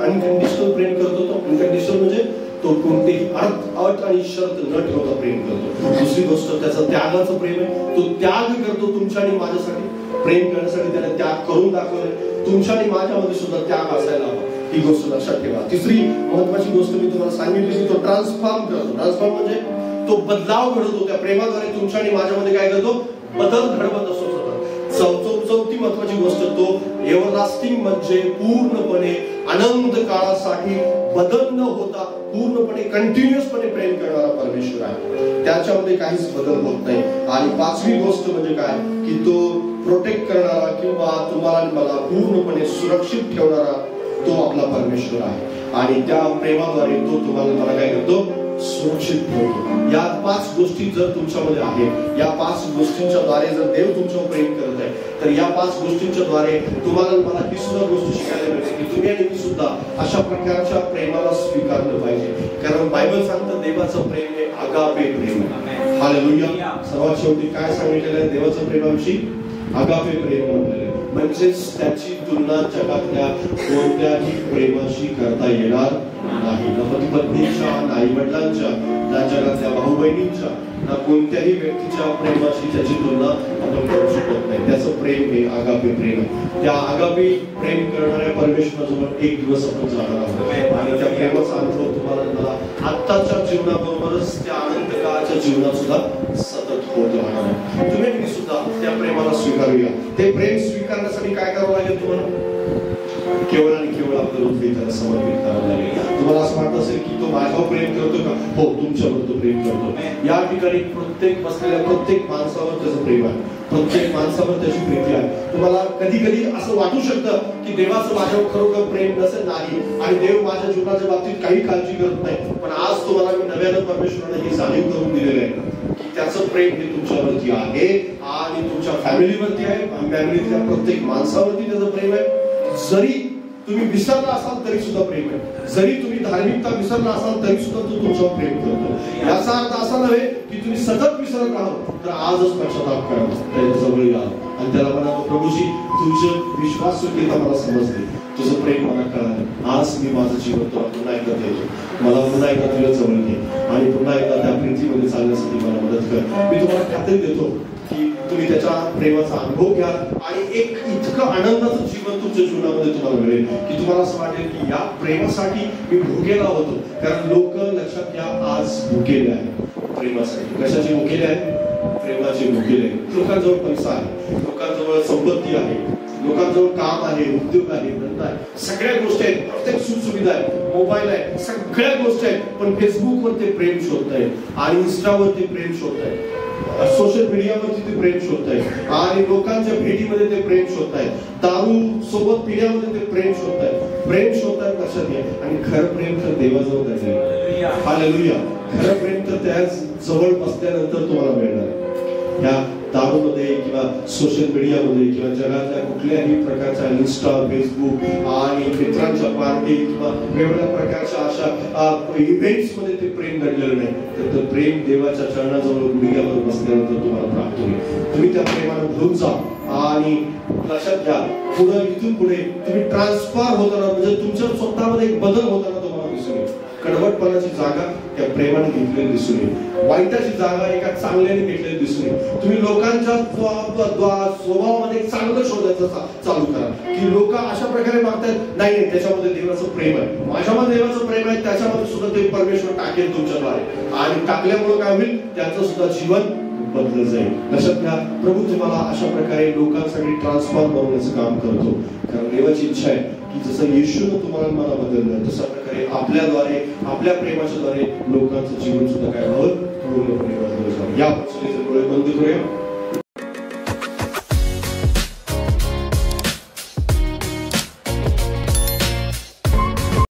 Speaker 4: अनकंडिशनल प्रेम करतो तो. अनकंडिशनल म्हणजे तो कोणतेही अट आणि शर्त न ठेवता प्रेम करतो. दुसरी गोष्ट त्याचं त्यागाचं प्रेम आहे, तो त्याग करतो तुमच्या आणि माझ्यासाठी. प्रेम करण्यासाठी त्याने त्याग करून दाखवले. तुमच्या आणि माझ्यामध्ये सुद्धा त्याग असायला हवा, ही गोष्ट लक्षात ठेवा. तिसरी महत्वाची गोष्ट मी तुम्हाला सांगितली की तो ट्रान्सफॉर्म करतो. ट्रान्सफॉर्म म्हणजे तो बदलाव घडवतो. त्या प्रेमाद्वारे तुमच्या आणि माझ्यामध्ये काय करतो, बदल घडवत असतो. चौथी महत्वाची गोष्ट, तो एव्हरलास्टिंग म्हणजे पूर्णपणे अनंत काळासाठी बदल न होता पूर्णपणे कंटिन्युअसपणे प्रेम करणारा परमेश्वर आहे. त्याच्यामध्ये काहीच बदल होत नाही. आणि 5वी गोष्ट म्हणजे काय की तो प्रोटेक्ट करणारा किंवा तुम्हाला आणि मला पूर्णपणे सुरक्षित ठेवणारा तो आपला परमेश्वर आहे. आणि त्या प्रेमाद्वारे तो तुम्हाला मला काय करतो, सुरक्षित ठेवतो. या 5 गोष्टी जर तुमच्यामध्ये आहेत, या 5 गोष्टींच्या द्वारे जर देव तुमच्यावर प्रेम करत आहे, तर या 5 गोष्टींच्या द्वारे तुम्हाला मला ही सुद्धा गोष्ट शिकायला मिळते की तुम्ही आणि मी सुद्धा अशा प्रकारच्या प्रेमाला स्वीकारलं पाहिजे. कारण बायबल सांगतं देवाचं प्रेम हे आगापे प्रेम आहे. हालेलुया. सर्वात शेवटी काय सांगितलेलं आहे देवाचं प्रेमाविषयी, आगापे प्रेम म्हटलेलं आहे. म्हणजेच त्याची तुलना जगातल्या कोणत्याही प्रेमाशी करता येणार नाही. ना पती पत्नीच्या, ना आई वडिलांच्या, ना जगातल्या भाऊ बहिणींच्या, ना कोणत्याही व्यक्तीच्या प्रेमाशी त्याची तुलना आपण करू शकत नाही. त्याचं प्रेम हे आगापे प्रेम आहे. त्या आगापे प्रेम करणाऱ्या परमेश्वराजवळ एक दिवस आपण जाणार आहोत. आणि त्या प्रेमाचा अनुभव तुम्हाला मला आत्ताच्या जीवनाबरोबरच त्या अनंत काळाच्या जीवनात सुद्धा सतत होत राहणार आहे. तुम्ही सुद्धा त्या प्रेमाला स्वीकारूया. ते प्रेम स्वीकारण्यासाठी काय करावं लागेल तुम्हाला, केवळ आणि केवळ आपलं हृदय त्याला समर्पित करावं लागेल. तुम्हाला असं वाटत असेल की तो माझ्यावर प्रेम करतो का, हो तुमच्यावर तो प्रेम करतो. या ठिकाणी प्रत्येक बसलेल्या प्रत्येक माणसावर त्याचं प्रेम आहे, प्रत्येक माणसावर त्याची प्रीती आहे. तुम्हाला कधी कधी असं वाटू शकतं की देवाचं माझ्यावर खरोखर प्रेम नसेल, नाही, आणि देव माझ्या जीवनाच्या बाबतीत काही काळजी करत नाही. पण आज तुम्हाला मी नव्यानं परमेश्वराने ही जाणीव करून दिलेलं आहे की त्याचं प्रेम हे तुमच्यावरती आहे आणि तुमच्या फॅमिलीवरती आहे. फॅमिलीतल्या प्रत्येक माणसावरती त्याचं प्रेम आहे. जरी तुम्ही विसरला असाल तरी सुद्धा प्रेम आहे. जरी तुम्ही धार्मिकता विसरला असाल तरी सुद्धा तो तुमच्यावर प्रेम करतो. याचा अर्थ असा नव्हे की तुम्ही सतत विसरत राहाल, तर आजच पश्चाताप करा, त्याच्या जवळ या आणि त्याला म्हणा प्रभूजी तुझं विश्वासयोग्यता मला समजली, तुझं प्रेम मला कळालं, आज मी माझं जीवन तुला पुन्हा एकदा देतो, मला पुन्हा एकदा तुझ्या जवळ घे आणि पुन्हा एकदा त्या प्रीतीमध्ये चालण्यासाठी मला मदत कर. मी तुम्हाला खात्री देतो की तुम्ही त्याच्या प्रेमाचा अनुभव घ्या आणि एक इतकं आनंदाचं जीवन तुमच्या जीवनामध्ये तुम्हाला मिळेल की तुम्हाला असं वाटेल की या प्रेमासाठी मी भुकेला होतो. कारण लोक लक्षात घ्या आज भुकेले आहेत प्रेमासाठी. कशाचे भुकेले आहेत? प्रेमाचे भुकेले. लोकांजवळ पैसा आहे, लोकांजवळ संपत्ती आहे, लोकांजवळ काम आहे, उद्योग आहे, धंदा आहे, सगळ्या गोष्टी आहेत, प्रत्येक सुखसुविधा आहे, मोबाईल आहे, सगळ्या गोष्टी आहेत. पण फेसबुकवर ते प्रेम शोधतायत आणि इंस्टावर ते प्रेम शोधतायत, सोशल मीडियावरती ते प्रेम शोधतायत आणि लोकांच्या भेटीमध्ये ते प्रेम शोधतायत, दारू सोबत पिण्यामध्ये ते प्रेम शोधतायत. प्रेम शोधतायत कशात आहे? आणि खरं प्रेम तर देवाजवळ आहे. हालेलुया. खरं प्रेम तर त्या जवळ बसल्यानंतर तुम्हाला मिळणार आहे. ह्या दारूमध्ये किंवा सोशल मीडियामध्ये किंवा जगातल्या कुठल्याही प्रकारच्या इंस्टा, फेसबुक आणि मित्रांच्या पार्टी किंवा वेगवेगळ्या प्रकारच्या अशा इव्हेंट्स मध्ये ते प्रेम घडलेलं नाही. तर ते प्रेम देवाच्या चरणाजवळ गुडघ्यावर बसल्यानंतर तुम्हाला प्राप्त होईल. तुम्ही त्या प्रेमाला घेऊन जा आणि लक्षात घ्या पुढे इथून पुढे तुम्ही ट्रान्सफॉर्म होताना म्हणजे तुमच्या स्वतःमध्ये एक बदल होताना तुम्हाला दिसून येईल. कडवटपणाची जागा त्या प्रेमाने घेतलेली दिसून येईल. वाईटाची जागा एका चांगल्याने घेतलेली दिसून येईल. तुम्ही लोकांच्या स्वभावामध्ये चांगलं शोधायचं चालू करा की लोक अशा प्रकारे मागतात, नाही नाही त्याच्यामध्ये देवाचं प्रेम आहे, माझ्यामध्ये देवाचं प्रेम आहे, त्याच्यामध्ये सुद्धा ते परमेश्वर टाकेल तुमच्याद्वारे आणि टाकल्यामुळे काय होईल त्यांचं सुद्धा जीवन बदललं जाईल. लक्षात घ्या प्रभू तुम्हाला अशा प्रकारे लोकांसाठी ट्रान्सफॉर्म बनवण्याचं काम करतो. कारण देवाची इच्छा आहे की जसं येशूने तुम्हाला मला बदललं तशा प्रकारे आपल्याद्वारे आपल्या प्रेमाच्या द्वारे लोकांचं जीवन सुद्धा काय व्हावं पूर्णपणे बदललं जावं. या डोळे बंद करूया.